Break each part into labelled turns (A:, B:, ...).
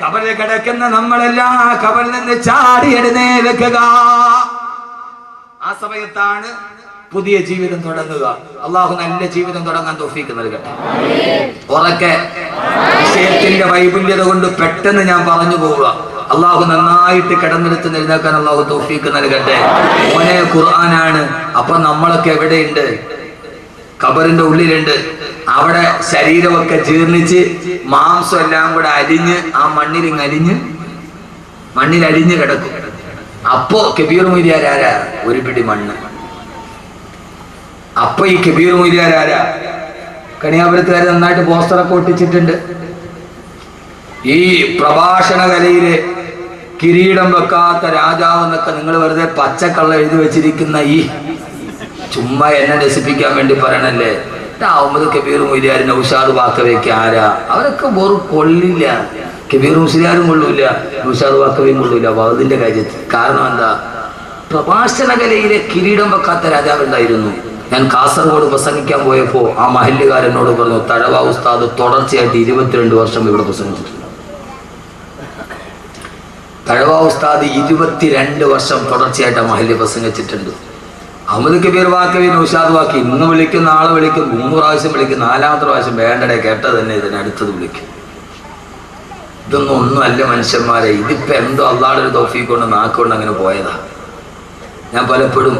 A: കബറിൽ കിടക്കുന്ന നമ്മളെല്ലാം കബറിൽ നിന്ന് ചാടി എഴുന്നേൽക്കുക. ആ സമയത്താണ് പുതിയ ജീവിതം തുടങ്ങുക. അള്ളാഹു നല്ല ജീവിതം തുടങ്ങാൻ തൗഫീക്ക് നൽകട്ടെ. ഉറക്കെ വിഷയത്തിന്റെ വൈപുല്യത കൊണ്ട് പെട്ടെന്ന് ഞാൻ പറഞ്ഞു പോവുക. അള്ളാഹു നന്നായിട്ട് കിടന്നെടുത്ത് എഴുന്നേൽക്കാൻ അള്ളാഹു തൗഫീക്ക് നൽകട്ടെ. മോനെ ഖുർആനാണ്. അപ്പൊ നമ്മളൊക്കെ എവിടെയുണ്ട്? ഖബറിന്റെ ഉള്ളിലുണ്ട്. അവിടെ ശരീരമൊക്കെ ജീർണിച്ച് മാംസം എല്ലാം കൂടെ അരിഞ്ഞ് ആ മണ്ണിലരിഞ്ഞ് കിടക്കും. അപ്പോ കബീർ മൊയ്ലിയാർ ആരാ? ഒരു പിടി മണ്ണ്. അപ്പൊ ഈ കബീർ മൊയ്ലിയാർ ആരാ? കണിയാപുരത്തുകാർ നന്നായിട്ട് പോസ്റ്ററൊക്കെ ഒട്ടിച്ചിട്ടുണ്ട്. ഈ പ്രഭാഷണ കലയില് കിരീടം വെക്കാത്ത രാജാവ് എന്നൊക്കെ നിങ്ങൾ വെറുതെ പച്ചക്കള്ള എഴുതി വെച്ചിരിക്കുന്ന ഈ ചുമ്മാ എന്നെ രസിപ്പിക്കാൻ വേണ്ടി പറയണല്ലേ. അഹമ്മദ് കബീർ മൊയ്ലിയാർ, നൗഷാദ് ബാക്കവിയൊക്കെ ആരാ? അവരൊക്കെ വെറും കൊള്ളില്ല. കബീർ മുസ്ലിയാരും കൊള്ളൂല, നൗഷാദ് ബാക്കവിയും കൊള്ളൂല വഅദിന്റെ കാര്യത്തിൽ. കാരണം എന്താ? പ്രഭാഷണ കലയിലെ കിരീടം വെക്കാത്ത രാജാവ് ഉണ്ടായിരുന്നു. ഞാൻ കാസർഗോഡ് പ്രസംഗിക്കാൻ പോയപ്പോ ആ മഹല്ലുകാരനോട് പറഞ്ഞു, തഴവ ഉസ്താദ് തുടർച്ചയായിട്ട് 22 വർഷം ഇവിടെ പ്രസംഗിച്ചിട്ടുണ്ട്. തഴവ ഉസ്താദ് 22 വർഷം തുടർച്ചയായിട്ട് ആ മഹല്ല് പ്രസംഗിച്ചിട്ടുണ്ട്. അഹമ്മദ് കബീർ ബാക്കവി, നൗഷാദ് ബാക്കി ഇന്ന് വിളിക്കും, നാളെ വിളിക്കും, 3 പ്രാവശ്യം വിളിക്കും, 4ാമത്തെ പ്രാവശ്യം വേണ്ടടെ കേട്ടത് തന്നെ ഇതിനടുത്തത് വിളിക്കും. ഇതൊന്നും ഒന്നുമല്ല മനുഷ്യന്മാരെ. ഇതിപ്പോ എന്തോ അള്ളാഹുവിന്റെ ഒരു തൗഫീഖ് കൊണ്ട് നാക്കുകൊണ്ട് അങ്ങനെ പോയതാ. ഞാൻ പലപ്പോഴും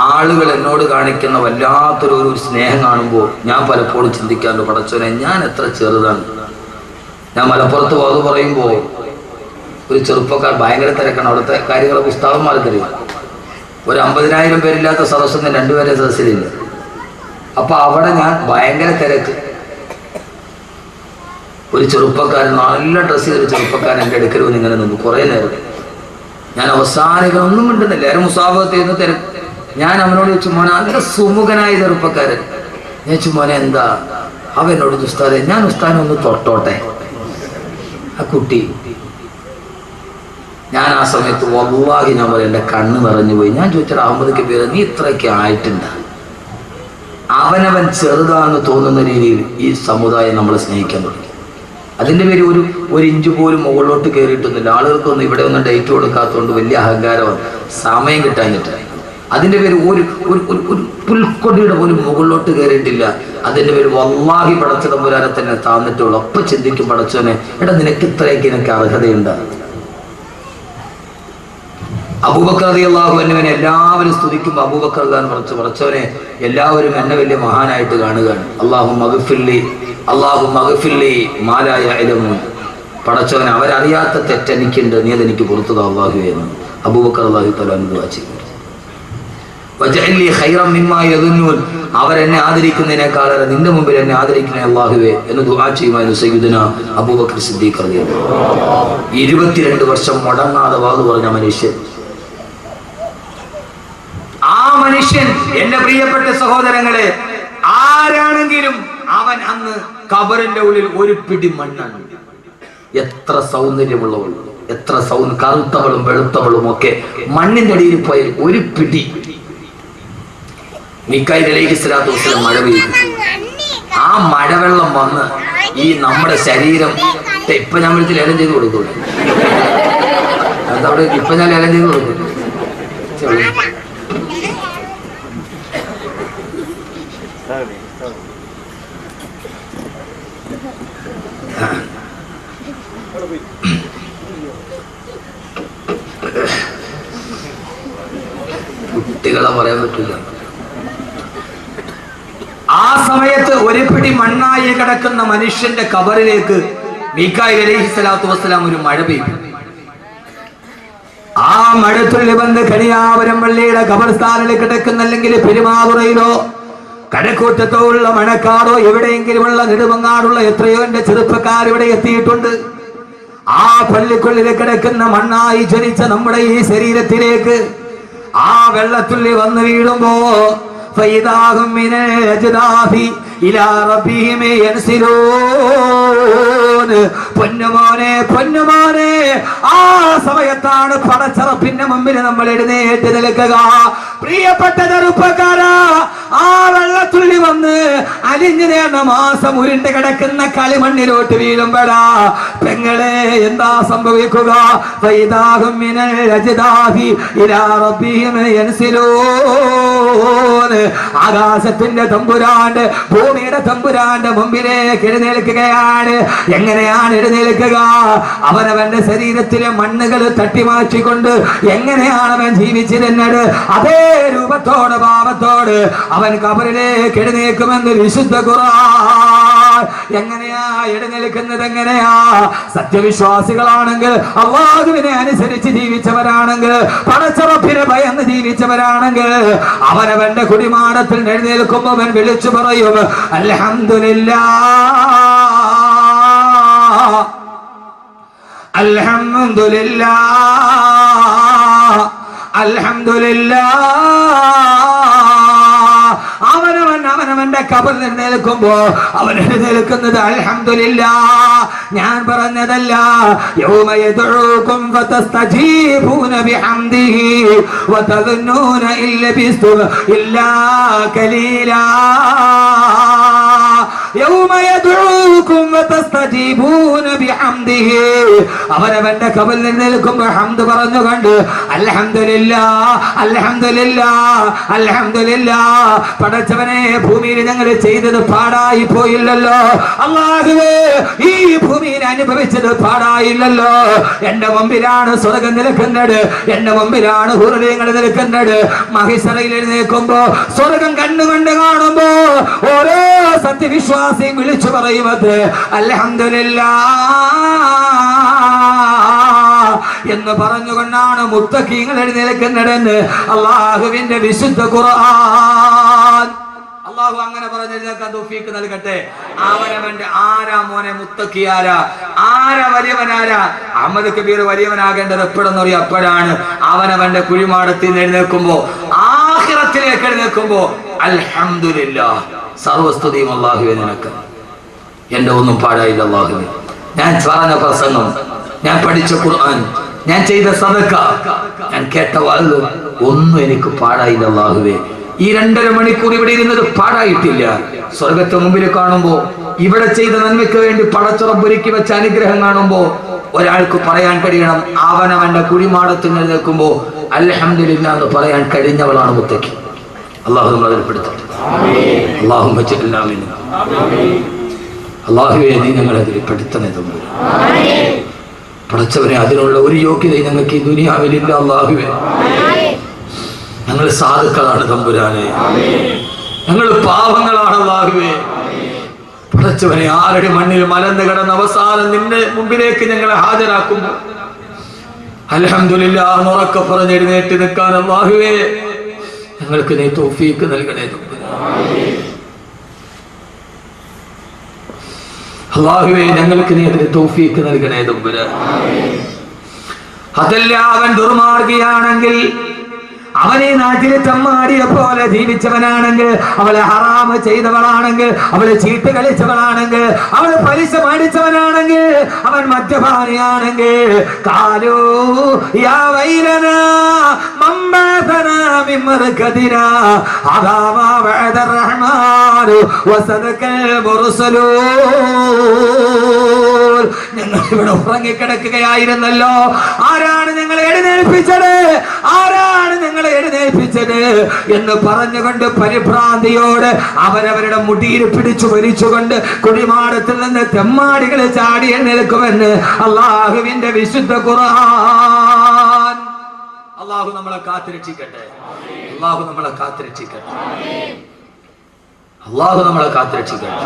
A: ആളുകൾ എന്നോട് കാണിക്കുന്ന വല്ലാത്തൊരു സ്നേഹം കാണുമ്പോൾ ഞാൻ പലപ്പോഴും ചിന്തിക്കാറുണ്ട്, പടച്ചോനെ ഞാൻ എത്ര ചെറുതാണ്. ഞാൻ മലപ്പുറത്ത് വാത് പറയുമ്പോൾ ഒരു ചെറുപ്പക്കാർ ഭയങ്കര തിരക്കാണ്. അവിടുത്തെ കാര്യങ്ങളൊക്കെ ഉസ്താദന്മാർക്കറിയാം. ഒരു 50,000 പേരില്ലാത്ത സദസ്സൊന്നും 2 പേരെ സദസ്സിലില്ല. അപ്പൊ അവിടെ ഞാൻ ഭയങ്കര തിരക്ക്. ഒരു ചെറുപ്പക്കാരൻ, നല്ല ഡ്രസ്സ് ചെയ്തൊരു ചെറുപ്പക്കാരൻ എൻ്റെ അടുക്കൽ വന്ന് ഇങ്ങനെ നിന്നു കുറേ നേരം. ഞാൻ അവസാനം ഒന്നും മിണ്ടുന്നില്ല. എല്ലാവരും മുസാഫത്ത് ചെയ്യുന്ന തിരക്ക്. ഞാൻ അവനോട് ചോദിച്ചു, മോനെ നല്ല സുമുഖനായ ചെറുപ്പക്കാരൻ. ഞാൻ ചോദിച്ചു, മോനെ എന്താ? അവനോട് ഉസ്താദെ ഞാൻ ഉസ്താദിനെ ഒന്ന് തൊട്ടോട്ടെ. ആ കുട്ടി, ഞാൻ ആ സമയത്ത് വല്ലാഹി ഞാൻ പറയും എൻ്റെ കണ്ണ് നിറഞ്ഞു പോയി. ഞാൻ ചോദിച്ചാൽ അഹമ്മദ് കബീർ നീ ഇത്രയൊക്കെ ആയിട്ടുണ്ട്? അവനവൻ ചെറുതാണെന്ന് തോന്നുന്ന രീതിയിൽ ഈ സമുദായം നമ്മളെ സ്നേഹിക്കാൻ തുടങ്ങി. അതിൻ്റെ പേര് ഒരു ഇഞ്ച് പോലും മുകളിലോട്ട് കയറിയിട്ടൊന്നുമില്ല. ആളുകൾക്കൊന്നും ഇവിടെ ഒന്നും ഡേറ്റ് കൊടുക്കാത്തതുകൊണ്ട് വലിയ അഹങ്കാരമാണ്, സമയം കിട്ടാഞ്ഞിട്ട്. അതിൻ്റെ പേര് ഒരു പുൽക്കൊടിയുടെ പോലും മുകളിലോട്ട് കയറിയിട്ടില്ല. അതിൻ്റെ പേര് വല്ലാഹി പടച്ച തമ്പുരാനെ തന്നെ താന്നിട്ടുള്ളൂ. അപ്പം ചിന്തിക്കും, പടച്ചോനെ എടാ നിനക്ക് ഇത്രയൊക്കെ എനിക്ക് അർഹതയുണ്ട്. അബൂബക്കർ റളിയല്ലാഹു അൻഹുവിനെ എല്ലാവരും സ്തുതിക്കുമ്പോൾ അബൂബക്കർ ഖാൻ പടച്ചോനെ എല്ലാവരും എന്നെ വലിയ മഹാനായിട്ട് കാണുകയാണ്. അല്ലാഹുമ്മ ഗ്ഫിർലി മാ ലാ യഅലമൂൻ. പടച്ചോനെ അവരറിയാത്ത തെറ്റെനിക്കുണ്ട്, നീ അതെനിക്ക് പുറത്തു താ അല്ലാഹുവേ എന്ന് അബൂബക്കർ റളിയല്ലാഹു തആല ദുആ ചെയ്തു. വജഅലി ഖൈറൻ മിമ്മാ യദുന്നൂൻ. അവരെന്നെ ആദരിക്കുന്നതിനേക്കാളേറെ നിന്റെ മുമ്പിൽ എന്നെ ആദരിക്കണേ അല്ലാഹുവേ എന്ന് ദുആ ചെയ്യുമായിരുന്നു സയ്യിദുനാ അബൂബക്കർ സിദ്ദീഖ് റളിയല്ലാഹു അൻഹു. 22 വർഷം മുടങ്ങാതെ വാദു പറഞ്ഞ മനുഷ്യൻ. ആ മനുഷ്യൻ, എന്റെ പ്രിയപ്പെട്ട സഹോദരങ്ങളെ, ആരാണെങ്കിലും അവൻ അന്ന് ഖബറിന്റെ ഉള്ളിൽ ഒരു പിടി മണ്ണാണ്. എത്ര സൗന്ദര്യമുള്ളവൾ, എത്ര കറുത്തവളും വെളുത്തവളും ഒക്കെ മണ്ണിന്റെ അടിയിൽ പോയ ഒരു പിടി. മീകായിൽ അലൈഹിസ്സലാത്തു വസ്സലാം മഴ പെയ്തു. ആ മഴവെള്ളം വന്ന് ഈ നമ്മുടെ ശരീരം ഇപ്പൊ ഞാൻ വിളിച്ച് ലേലം ചെയ്ത് കൊടുക്കൂല. അതവിടെ ഇപ്പൊ ഞാൻ ലേലം ചെയ്ത് കൊടുക്കും. കുട്ടികളെ പറയാൻ പറ്റില്ല. ആ സമയത്ത് ഒരു പിടി മണ്ണായി കിടക്കുന്ന മനുഷ്യന്റെ ഖബറിലേക്ക് മീകായിൽ അലൈഹിസ്സലാത്തു വസ്സലാം ഒരു മഴ പെയ്തു. ആ മഴത്തുള്ളി വന്ന് കണിയാപുരം പള്ളിയുടെ ഖബർസ്ഥാനിൽ കിടക്കുന്ന, അല്ലെങ്കിൽ പെരുമാതുറയിലോ കഴക്കൂറ്റത്തോ ഉള്ള മണക്കാടോ എവിടെയെങ്കിലുമുള്ള നെടുമങ്ങാടുള്ള എത്രയോ എന്റെ ചെറുപ്പക്കാർ ഇവിടെ എത്തിയിട്ടുണ്ട്. ആ പള്ളിക്കുള്ളിൽ കിടക്കുന്ന മണ്ണായി ജനിച്ച നമ്മുടെ ഈ ശരീരത്തിലേക്ക് ആ വെള്ളത്തുള്ളി വന്ന് വീഴുമ്പോ പൊന്നുമോനെ പൊന്നുമോനെ, ആ സമയത്താണ് പടച്ചറപ്പിന്റെ മുമ്പിൽ നമ്മൾ എഴുന്നേറ്റ് നിൽക്കുക. പ്രിയപ്പെട്ട ചെറുപ്പക്കാരാ, ആ വെള്ളത്തുള്ളി വന്ന് അലിഞ്ഞു നേർന്ന മാസം ഉരുണ്ട് കിടക്കുന്ന കളിമണ്ണിലോട്ട് വീഴുമ്പോഴാ പെങ്ങളെ എന്താ സംഭവിക്കുക? ആകാശത്തിന്റെ തമ്പുരാന്റെ ഭൂമിയുടെ തമ്പുരാന്റെ മുമ്പിലേക്ക് എഴുന്നേൽക്കുകയാണ്. എങ്ങനെയാണ് എഴുന്നേൽക്കുക? അവനവന്റെ ശരീരത്തിലെ മണ്ണുകൾ തട്ടിമാറ്റിക്കൊണ്ട് എങ്ങനെയാണ് അവൻ ജീവിച്ചിരുന്നത്, അതേ രൂപത്തോട് ഭാവത്തോട് അവൻ ഖബറിലേക്ക് എഴുന്നേൽക്കുമെന്ന് വിശുദ്ധ ഖുർആൻ. എങ്ങനെയാ എഴുന്നേൽക്കുന്നത്? എങ്ങനെയാ? സത്യവിശ്വാസികളാണെങ്കിൽ, അല്ലാഹുവിനെ അനുസരിച്ച് ജീവിച്ചവരാണെങ്കിൽ, പടച്ചറപ്പിനെ ഭയന്ന് ജീവിച്ചവരാണെങ്കിൽ അവനവന്റെ കുടിമാടത്തിൽ എഴുന്നേൽക്കുമ്പോൾ അവൻ വിളിച്ചു പറയും അൽഹംദുലില്ലാഹ്, അൽഹംദുലില്ലാഹ്, അൽഹംദുലില്ലാഹ്. അവനവന്റെ ഖബറിൽ എഴുന്നേൽക്കുമ്പോ അവൻ എഴുന്നേൽക്കുന്നത് അൽഹംദുലില്ലാഹ്. ഞാൻ പറഞ്ഞതല്ല, യൗമ യദ്ഉകും ഫതസ്തജീബൂന ബിഹംദിഹി വതദുന്നൂന ഇല്ലബിസ്തും ഇല്ലാ ഖലീലാ. യൗമ യദ്ഉകും ഫതസ്തജീബൂന ബിഹംദിഹി. അവനവന്റെ ഖബറിൽ എഴുന്നേൽക്കുമ്പോൾ ഹംദ് പറഞ്ഞുകൊണ്ട് അൽഹംദുലില്ലാഹ്, അൽഹംദുലില്ലാഹ്, അൽഹംദുലില്ലാഹ്. പടച്ചവനെ, ഭൂമിയിൽ ഞങ്ങൾ ചെയ്തത് പാടായി പോയില്ലല്ലോ. അല്ലാഹുവേ, ഈ ഭൂമിയിൽ അനുഭവിച്ചത് പാടായില്ലല്ലോ. എന്റെ മുമ്പിലാണ് സ്വർഗം നിൽക്കുന്നത്, എന്റെ മുമ്പിലാണ് ഹുറങ്ങൾ നിൽക്കുന്നത്. മഹിശറയിൽ എഴുന്നേൽക്കുമ്പോ സ്വർഗം കണ്ണുകൊണ്ട് കാണുമ്പോ ഓരോ സത്യവിശ്വാസിയും വിളിച്ചു പറയുന്നത് അൽഹംദുലില്ലാഹ് എന്ന് പറഞ്ഞുകൊണ്ടാണ് മുത്തഖീങ്ങൾ എഴുന്നേൽക്കുന്നതെന്ന് അല്ലാഹുവിന്റെ വിശുദ്ധ ഖുർആൻ. അല്ലാഹു അങ്ങനെ പറഞ്ഞെഴുന്നേൽക്കാൻ തൗഫീഖ് നൽകട്ടെ. അവനവന്റെ ആരാ മോനെ മുത്തഖി? ആരാ വലിയവനാരാ? അഹമ്മദ് കബീർ വലിയവനാകേണ്ടത് എപ്പോഴെന്ന് അറിയാം? അപ്പോഴാണ് അവനവന്റെ കുഴിമാടത്തിൽ നിന്ന് എഴുന്നേൽക്കുമ്പോ, ആഖിറത്തിലേക്ക് എഴുന്നേൽക്കുമ്പോ അൽഹംദുലില്ലാഹ്, സർവസ്തുതിയും അല്ലാഹുവേ നിനക്ക്, എന്റെ ഒന്നും പാടായില്ല അല്ലാഹുവേ. ഞാൻ പറഞ്ഞ പ്രസംഗം, ഞാൻ പഠിച്ച ഖുർആൻ, ഞാൻ ചെയ്ത സദഖ, ഞാൻ കേട്ട വാഴ് ഒന്നും എനിക്ക് പാടായില്ല അല്ലാഹുവേ. ഈ 2.5 മണിക്കൂർ ഇവിടെ ഇരുന്നത് പാടായിട്ടില്ല. സ്വർഗത്തെ മുമ്പിൽ കാണുമ്പോ, ഇവിടെ ചെയ്ത നന്മയ്ക്ക് വേണ്ടി പടച്ചുറപ്പൊരുക്കി വെച്ച അനുഗ്രഹം കാണുമ്പോ ഒരാൾക്ക് പറയാൻ കഴിയണം, അവനവന്റെ കുഴിമാടത്തിൽ നിൽക്കുമ്പോ അൽഹംദുലില്ലാഹ് എന്ന് പറയാൻ കഴിഞ്ഞവളാണ് മുത്തഖി. അല്ലാഹു നമ്മളെ പെടുത്തട്ടെ. അല്ലാഹുമ്മ ജഅൽനാ മിൻഹും. അല്ലാഹുവേ, നീ ഞങ്ങളെ അതിൽ പെടുത്തണേ തമ്പുരാൻ. പടച്ചവനെ, അതിനുള്ള ഒരു യോഗ്യതയും ഞങ്ങൾക്ക് ഈ ദുനിയാവിലില്ല അല്ലാഹുവേ. ഞങ്ങൾ സാധുക്കളാണ് തമ്പുരാനെ, ഞങ്ങൾ പാവങ്ങളാണ് അല്ലാഹുവേ. പടച്ചവനെ, ആരുടെ മണ്ണിൽ മലന്ന് കിടന്ന അവസാനം നിന്റെ മുമ്പിലേക്ക് ഞങ്ങളെ ഹാജരാക്കുമ്പോ അൽഹംദുലില്ലാഹ് ഉറക്കെ പറഞ്ഞ് എഴുന്നേറ്റ് നിൽക്കാൻ അല്ലാഹുവേ ഞങ്ങൾക്ക് നീ തൗഫീഖ് നൽകണേ തമ്പുരാനെ. അല്ലാഹുവേ, ഞങ്ങൾക്ക് നീ അതിന് തൗഫീഖ് നൽകണേ തമ്പുരാനെ. അതല്ല, അവൻ ദുർമാർഗിയാണെങ്കിൽ, അവനെ നാട്ടിലെ തമ്മാടിയെ പോലെ ജീവിച്ചവനാണെങ്കിൽ, അവളെ ഹറാമ് ചെയ്തവളാണെങ്കിൽ, അവളെ ചീട്ട് കളിച്ചവളാണെങ്കിൽ, അവളെ പലിശ മേടിച്ചവനാണെങ്കിൽ, അവൻ മദ്യപാനിയാണെങ്കിൽ, കാലോ യാ വൈലനാ മംബഅസനാ മിൻ മർകദിനാ അദാ മാ വഅദ റഹ്മാനു വസദകൽ മുർസലൂൻ. ഞങ്ങൾ ഇവിടെ ഉറങ്ങിക്കിടക്കുകയായിരുന്നല്ലോ, ആരാണ് ഞങ്ങളെ എഴുന്നേൽപ്പിച്ചത്? ആരാണ് ഞങ്ങളെ എഴുന്നേൽപ്പിച്ചത് എന്ന് പറഞ്ഞുകൊണ്ട് പരിഭ്രാന്തിയോട് അവരവരുടെ മുടിയിൽ പിടിച്ചു വലിച്ചുകൊണ്ട് കുടിമാടത്തിൽ നിന്ന് തെമ്മാടികളെ ചാടി എഴുന്നേൽക്കുമെന്ന് അല്ലാഹുവിന്റെ വിശുദ്ധ ഖുർആൻ. അല്ലാഹു നമ്മളെ കാത്തുരക്ഷിക്കട്ടെ. അല്ലാഹു നമ്മളെ കാത്തുരക്ഷിക്കട്ടെ. അല്ലാഹു നമ്മളെ കാത്തുരക്ഷിക്കട്ടെ.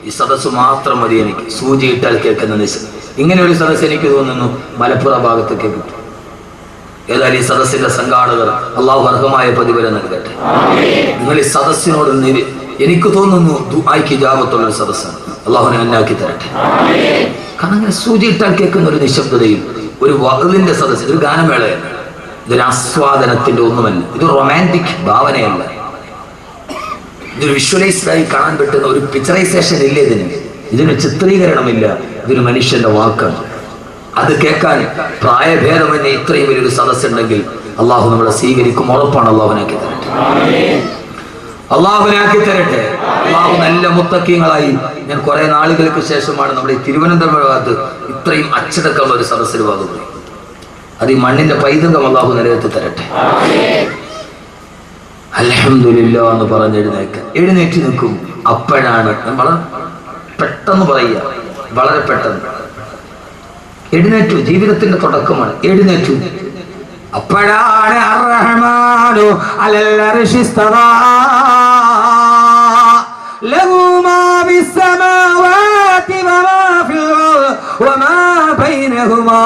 A: ഈ സദസ്സ് മാത്രം മതി എനിക്ക്. സൂചിയിട്ടാൽ കേൾക്കുന്ന ഇങ്ങനെ ഒരു സദസ്സ് എനിക്ക് തോന്നുന്നു മലപ്പുറം ഭാഗത്തൊക്കെ കിട്ടും. ഏതായാലും ഈ സദസ്സിന്റെ സംഘാടകർ അല്ലാഹു അർഹമായ പ്രതിഫലം നൽകട്ടെ. നിങ്ങൾ ഈ സദസ്സിനോട് എനിക്ക് തോന്നുന്നു ദുആയ്ക്ക് ഇജാബത്തുള്ളൊരു സദസ്സാണ്. അല്ലാഹുവിനെ അന്നാക്കി തരട്ടെ. കാരണം അങ്ങനെ സൂചിയിട്ടാൽ കേൾക്കുന്ന ഒരു നിശബ്ദതയും ഒരു വഅദിന്റെ സദസ്സ്, ഇതൊരു ഗാനമേളയല്ല, ഇതൊരു ആസ്വാദനത്തിന്റെ ഒന്നുമല്ല, ഇതൊരു റൊമാൻറ്റിക് ഭാവനയല്ല, ഇതൊരു വിഷ്വലൈസ്ഡായി കാണാൻ പറ്റുന്ന ഒരു പിക്ചറൈസേഷൻ ഇല്ല. ഇതിന് ചിത്രീകരണമില്ല. ഇതൊരു മനുഷ്യന്റെ വാക്കാണ്. അത് കേൾക്കാൻ പ്രായഭേദമെന്നെ ഇത്രയും വലിയൊരു സദസ്സുണ്ടെങ്കിൽ അള്ളാഹു നമ്മളെ സ്വീകരിക്കും, ഉറപ്പാണ്. അള്ളാഹുനാക്കി തരട്ടെ, അള്ളാഹുനാക്കി തരട്ടെ. അള്ളാഹു നല്ല മുത്തക്കീങ്ങളായി. ഞാൻ കുറെ നാളുകൾക്ക് ശേഷമാണ് നമ്മുടെ ഈ തിരുവനന്തപുരം ഭാഗത്ത് ഇത്രയും അച്ചടക്കമുള്ള ഒരു സദസ്സിൽ ഭാഗത്ത്. അത് ഈ മണ്ണിന്റെ പൈതൃകം അള്ളാഹു നിലനിർത്തി തരട്ടെ. അൽഹംദുലില്ലാ എന്ന് പറഞ്ഞ് എഴുന്നേറ്റ് നിൽക്കും. അപ്പോഴാണ് വളരെ പെട്ടെന്ന് പറയുക, വളരെ പെട്ടെന്ന് എഴുന്നേറ്റു. ജീവിതത്തിന്റെ തുടക്കമാണ്. എഴുന്നേറ്റു. അപ്പോഴാണ് അർറഹ്മാനു അലൽ അർശി ഇസ്തവാ ലഹു മാ ഫിസ്സമാവാതി വമാ ഫിൽ അർദ് വമാ ബൈനഹുമാ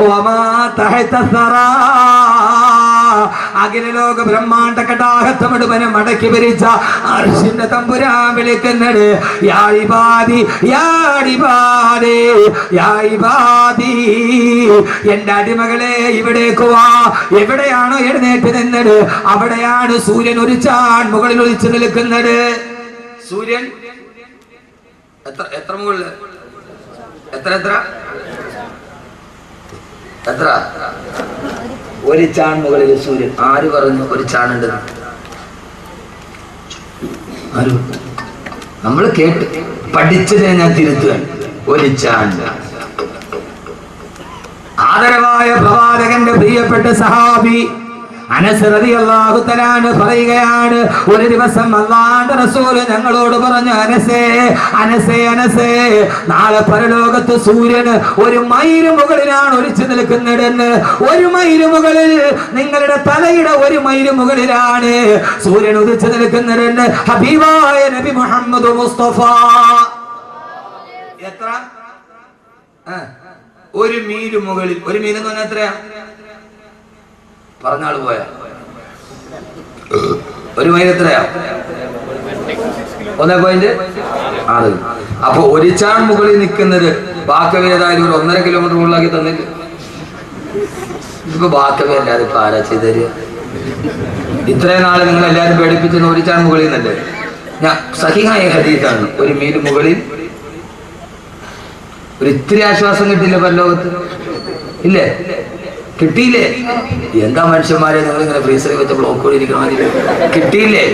A: വമാ തഹത സറാ. അഖിലലോക ബ്രഹ്മാണ്ഡ കടാഹത്തമിടുവനെ മടക്കി ഭരിച്ച അർശിന്റെ തമ്പുരാൻ വിളിക്കുന്നത്, യാ ഇബാദി യാ ഇബാദി യാ ഇബാദി, എന്റെ അടിമകളെ ഇവിടേക്ക് വാ. എവിടെയാണോ എഴുന്നേറ്റ് നിന്നത് അവിടെയാണ് സൂര്യൻ ഒരു ചാൺ മുകളിൽ ഒളിച്ചു നിൽക്കുന്നത്. സൂര്യൻ എത്ര മുകളിൽ? എത്ര എത്ര എത്ര? ഒരു ചാൺ മുകളിൽ സൂര്യൻ. ആര് പറഞ്ഞു ഒരു ചാണുണ്ട്? ആര്? നമ്മൾ കേട്ട് പഠിച്ചതിനെ ഞാൻ തിരുത്തുകയാണ്. ഒരു ചാൺ. ആദരവായ പ്രവാചകന്റെ പ്രിയപ്പെട്ട സഹാബി അനസ് റളിയല്ലാഹു തആല പറയുകയാണ്, ഒരു ദിവസം അല്ലാഹുവിന്റെ റസൂൽ ഞങ്ങളോട് പറഞ്ഞു, അനസേ അനസേ അനസേ, നാളെ പരലോകത്ത് സൂര്യൻ ഒരു മൈല് മുകളിലാണ് ഒളിച്ചു നിൽക്കുന്നതെന്ന്. ഒരു മൈല് മുകളിൽ, നിങ്ങളുടെ തലയുടെ ഒരു മൈല് മുകളിലാണ് സൂര്യൻ ഉദിച്ചു നിൽക്കുന്നതെന്ന് ഹബീബായ നബി മുഹമ്മദ് മുസ്തഫ. എത്ര? ഒരു മീല് മുകളിൽ. ഒരു മീൽ എന്ന് പറഞ്ഞാൽ എത്രയാ? പറഞ്ഞാൾ പോയാ ഒരു മൈൽ എത്രയാ? 1.6. അപ്പൊ ഒരു ചാൺ മുകളിൽ നിൽക്കുന്നത് ബാക്കവേതായാലും ഒരു 1.5 കിലോമീറ്റർ മുകളിലാക്കി തന്നില്ല. ഇപ്പൊ ബാക്കവേല്ലാതെ ഇപ്പൊ ആരാ ചെയ്തര്? ഇത്രയും നാളെ നിങ്ങൾ എല്ലാരും പേടിപ്പിച്ചിരുന്ന ഒരു ചാൺ മുകളിൽ നിന്നല്ലേ? ഞാൻ സഹിഹായ ഹദീസാണ്. ഒരു മീൽ മുകളിൽ ഒരു ഇത്തിരി ആശ്വാസം കിട്ടില്ല പരലോകത്ത്? ഇല്ലേ? കിട്ടിയില്ലേ? എന്താ മനുഷ്യന്മാരെ നിങ്ങൾ ഇങ്ങനെ ഫ്രീസറിൽ വെച്ച ബ്ലോക്ക് ഇരിക്കണ കിട്ടിയില്ലേ?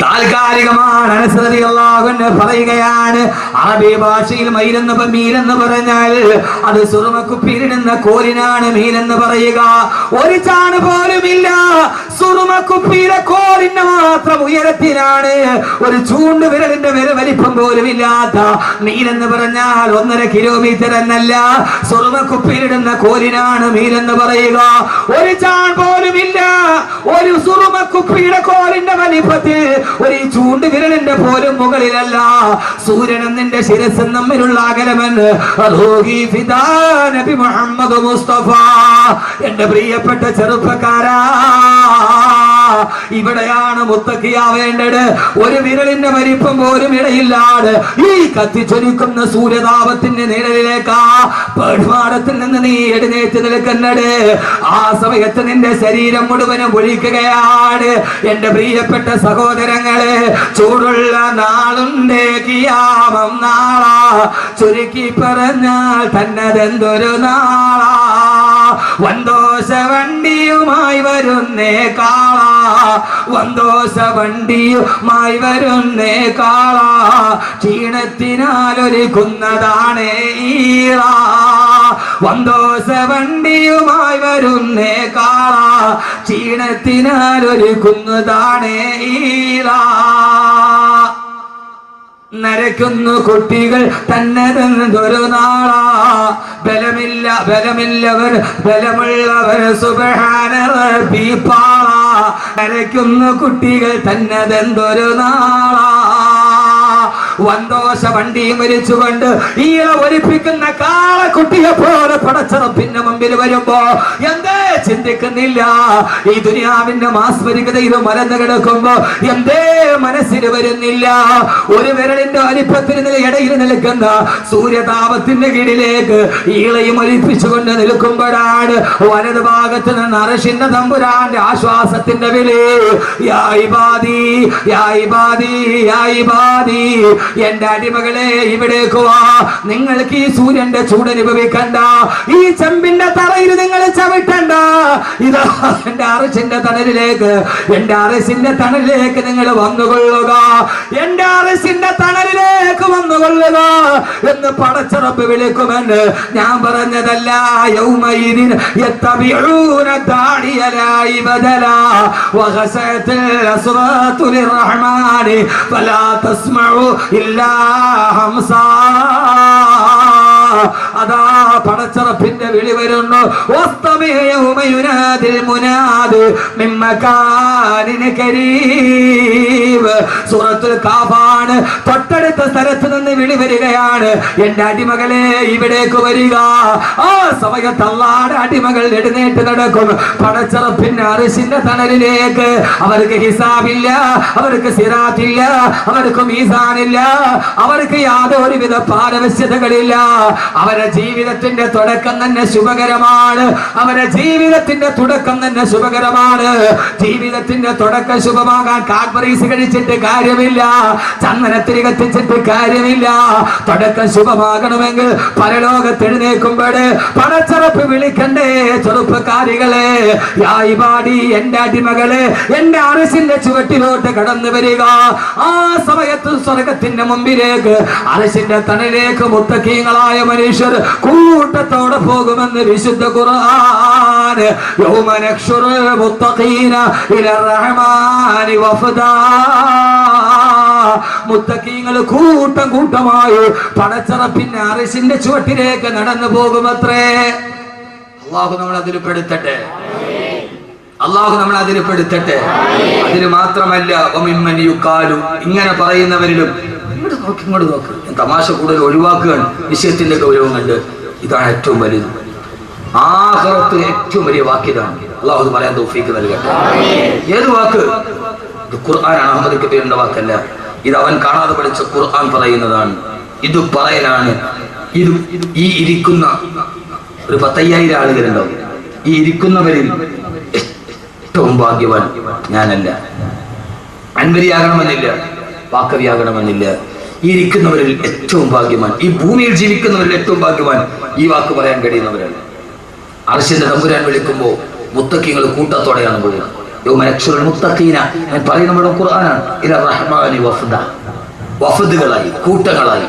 A: താൽക്കാലികമാണ്. അനസ് റളിയല്ലാഹു അൻഹു പറയുകയാണ്, അറബി ഭാഷയിൽ മീലെന്ന് പറഞ്ഞാൽ അത് സുറുമക്കുപ്പിയിലിടുന്ന കോലിനാണ് മീലെന്ന് പറയുക. ഒരു ചാണ് പോലുമില്ല, സുറുമക്കുപ്പിയിലെ കോലിന് മാത്രം ഉയരത്തിലാണ്. ഒരു ചൂണ്ട് വിരലിന്റെ വലിപ്പം പോലും ഇല്ലാത്ത മീലെന്ന് പറഞ്ഞാൽ 1.5 കിലോമീറ്റർ എന്നല്ല, സുറുമക്കുപ്പിയിലിടുന്ന കോലിനാണ് മീലെന്ന് പറയുക. ഒരു ചാൺ പോലുമില്ല, ഒരു സുറുമക്കുപ്പിയുടെ കോലിന്റെ വലിപ്പത്തിൽ ഒരു ചൂണ്ട് വിരലിന്റെ പോലും മുകളിലല്ല. സൂര്യനും നിന്റെ ശിരസും തമ്മിലുള്ള അകലമെന്ന് നബി മുഹമ്മദ് മുസ്തഫ. എന്റെ പ്രിയപ്പെട്ട ചെറുപ്പക്കാരാ, ഇവിടെയാണ് മുത്തക്കിയാവേണ്ടത്. ഒരു വിരലിന്റെ വലിപ്പം പോലും ഇടയില്ലാതെ ഈ കത്തിച്ചൊലിക്കുന്ന സൂര്യതാപത്തിന്റെ നിഴലിലേക്കാ പേഴ്മാടത്തിൽ നിന്ന് നീ എഴുന്നേറ്റ് നിൽക്കുന്നത്. ആ സമയത്ത് നിന്റെ ശരീരം മുഴുവനും ഒഴിക്കുകയാണ്. എന്റെ പ്രിയപ്പെട്ട സഹോദരങ്ങളെ, ചൂടുള്ള നാളുണ്ട് കിയാമം നാളാ, ചുരുക്കി പറഞ്ഞാൽ തന്നതെന്തൊരു നാളാ. വന്തോഷ വണ്ടിയുമായി വരുന്നേ കാള, വന്തോഷ വണ്ടിയുമായി വരുന്നേ കാള, ക്ഷീണത്തിനാലൊരുക്കുന്നതാണ് ഈള. വന്തോഷ വണ്ടിയുമായി വരുന്നേ കാള, ക്ഷീണത്തിനാലൊരുക്കുന്നതാണ് ഈള. നരയ്ക്കുന്നു കുട്ടികൾ തന്നതെന്തൊരു നാളാ, ബലമില്ലവർ ബലമുള്ളവർ സുബ്ഹാന റബ്ബി പാള. നരയ്ക്കുന്നു കുട്ടികൾ തന്നതെന്തൊരു നാളാ. വന്തോഷ വണ്ടിയും വലിച്ചുകൊണ്ട് ഈള ഒലിപ്പിക്കുന്ന കാളക്കുട്ടിയെ പോലെ പടച്ചറപ്പിന്റെ മുമ്പിൽ വരുമ്പോ എന്തേ ചിന്തിക്കുന്നില്ല. ഈ ദുനിയാവിന്റെ മാസ്മരികതയിൽ മലന്ന് കിടക്കുമ്പോ എന്തേ മനസ്സിന് വരുന്നില്ല? ഒരു വിരലിന്റെ വലിപ്പത്തിന് ഇടയിൽ നിൽക്കുന്ന സൂര്യതാപത്തിന്റെ കീഴിലേക്ക് ഈളയും ഒലിപ്പിച്ചുകൊണ്ട് നിൽക്കുമ്പോഴാണ് വലത് ഭാഗത്ത് നിന്ന് അർശിന്റെ തമ്പുരാന്റെ ആശ്വാസത്തിന്റെ വിളി. യാ ഇബാദി യാ ഇബാദി യാ ഇബാദി, എന്റെ അടിമകളെ ഇവിടേക്ക് വാ. നിങ്ങൾക്ക് ഈ സൂര്യന്റെ ചൂടനുഭവിക്കണ്ട, ഈ ചെമ്പിന്റെ തറയിൽ നിങ്ങൾ ചവിട്ടണ്ട. ഇതാ എന്റെ അർശിന്റെ തണലിലേക്ക്, എന്റെ അർശിന്റെ തണലിലേക്ക് നിങ്ങൾ വന്നുകൊള്ളുക, എന്റെ അർശിന്റെ തണലിലേക്ക് വന്നുകൊള്ളുക എന്ന് പടച്ച റബ്ബ് വിളിക്കുമെന്ന് ഞാൻ പറഞ്ഞതല്ല. യൗമഇദിൻ യത്തബിഊന ദാഇയ ലാ ഇബദല വഖസഅത്തിൽ അസ്വാതു ലിർറഹ്മാനി ഫലാ തസ്മഉ ഇല്ലാ ഹംസാ. അതാ പടച്ചറപ്പിന്റെ വിളി വരുന്നു. സൂറത്തുൽ കാഫാണ്. തൊട്ടടുത്ത സ്ഥലത്ത് നിന്ന് വിളി വരികയാണ്, എന്റെ അടിമകളെ ഇവിടേക്ക് വരിക. ആ സമയത്ത് അല്ലാഹുവിന്റെ അടിമകൾ എഴുന്നേറ്റ് നടക്കും പടച്ചറപ്പിന്റെ അർശിന്റെ തണലിലേക്ക്. അവർക്ക് ഹിസാബില്ല, അവർക്ക് സിറാത്തില്ല, അവർക്ക് മീസാനില്ല, അവർക്ക് യാതൊരുവിധ പാരവശ്യതകളില്ല. അവരുടെ ജീവിതത്തിന്റെ തുടക്കം തന്നെ ശുഭകരമാണ്. അവരുടെ ജീവിതത്തിന്റെ തുടക്കം തന്നെ ശുഭകരമാണ്. ജീവിതത്തിന്റെ തുടക്കം ശുഭമാകാൻ കാഡ്ബറീസ് കഴിച്ചിട്ട് കാര്യമില്ല, ചന്ദനത്തിരി കത്തിച്ചിട്ട് കാര്യമില്ല. തുടക്കം ശുഭമാകണമെങ്കിൽ പരലോകത്ത് എഴുന്നേൽക്കുമ്പോൾ പടച്ചറപ്പ് വിളിക്കണ്ടേ ചെറുപ്പക്കാരികളെ? യാ ഇബാദി, എന്റെ അടിമകളെ, എന്റെ അർശിന്റെ ചുവട്ടിലോട്ട് കടന്നു വരിക. ആ സമയത്ത് സ്വർഗത്തിന്റെ മുമ്പിലേക്ക്, അർശിന്റെ തണലിലേക്ക് മുത്തഖീങ്ങളായ മനുഷ്യർ കൂട്ടത്തോടെ പോകുമെന്ന് വിശുദ്ധ ഖുർആൻ. യൗമ നഹ്ശുറുൽ മുത്തഖീന ഇലർ റഹ്മാനി വഫദാ. മുത്തഖീങ്ങൾ കൂട്ടം കൂട്ടമായി പടച്ചറപ്പിന്റെ അർശിന്റെ ചുവട്ടിലേക്ക് നടന്നു പോകുമത്രേ. അല്ലാഹു നമ്മളെ അതിൽ പെടുത്തട്ടെ, അല്ലാഹു നമ്മളെ അതിൽ പെടുത്തട്ടെ. അതിന് മാത്രമല്ല, വമിമ്മൻ യുഖാലു, ഇങ്ങനെ പറയുന്നവരിലും ഇങ്ങോട്ട് നോക്ക്, തമാശ കൂടുതൽ ഒഴിവാക്കുകയാണ്. വിഷയത്തിന്റെ ഗൗരവം കണ്ട് ഇതാണ് ഏറ്റവും വലുത്. ആഖിറത്ത് ഏറ്റവും വലിയ വാക്കിതാണ്. അല്ലാഹു പറയാൻ തൗഫീഖ് നൽകട്ടെ. ഏത് വാക്ക്? ഇത് ഖുർആനാണ്, അഹമ്മദ് കബീറിന്റെ വാക്കല്ല. ഇത് അവൻ കാണാതെ പഠിച്ച ഖുർആൻ പറയുന്നതാണ്. ഇത് പറയലാണ്. ഈ ഇരിക്കുന്ന ഒരു 10,000 ആളുകളുണ്ടാവും. ഈ ഇരിക്കുന്നവരിൽ ഏറ്റവും ഭാഗ്യവാൻ ഞാനല്ല. അൻവരിയാകണമെന്നില്ല, വാക്കവിയാകണമെന്നില്ല. ഈ ഇരിക്കുന്നവരിൽ ഏറ്റവും ഭാഗ്യവാൻ, ഈ ഭൂമിയിൽ ജീവിക്കുന്നവരിൽ ഏറ്റവും ഭാഗ്യവാൻ ഈ വാക്ക് പറയാൻ കഴിയുന്നവരാണ്. അർശിന്റെ തമ്പുരാൻ വിളിക്കുമ്പോ മുത്തഖീങ്ങൾ കൂട്ടത്തോടെയാണ് പോകുന്നത്. മുത്തഖീന ഞാൻ പറയുന്ന ഖുർആനാണ്. ഇല റഹ്മാനി വഫദ, വഫദുകളായി, കൂട്ടങ്ങളായി.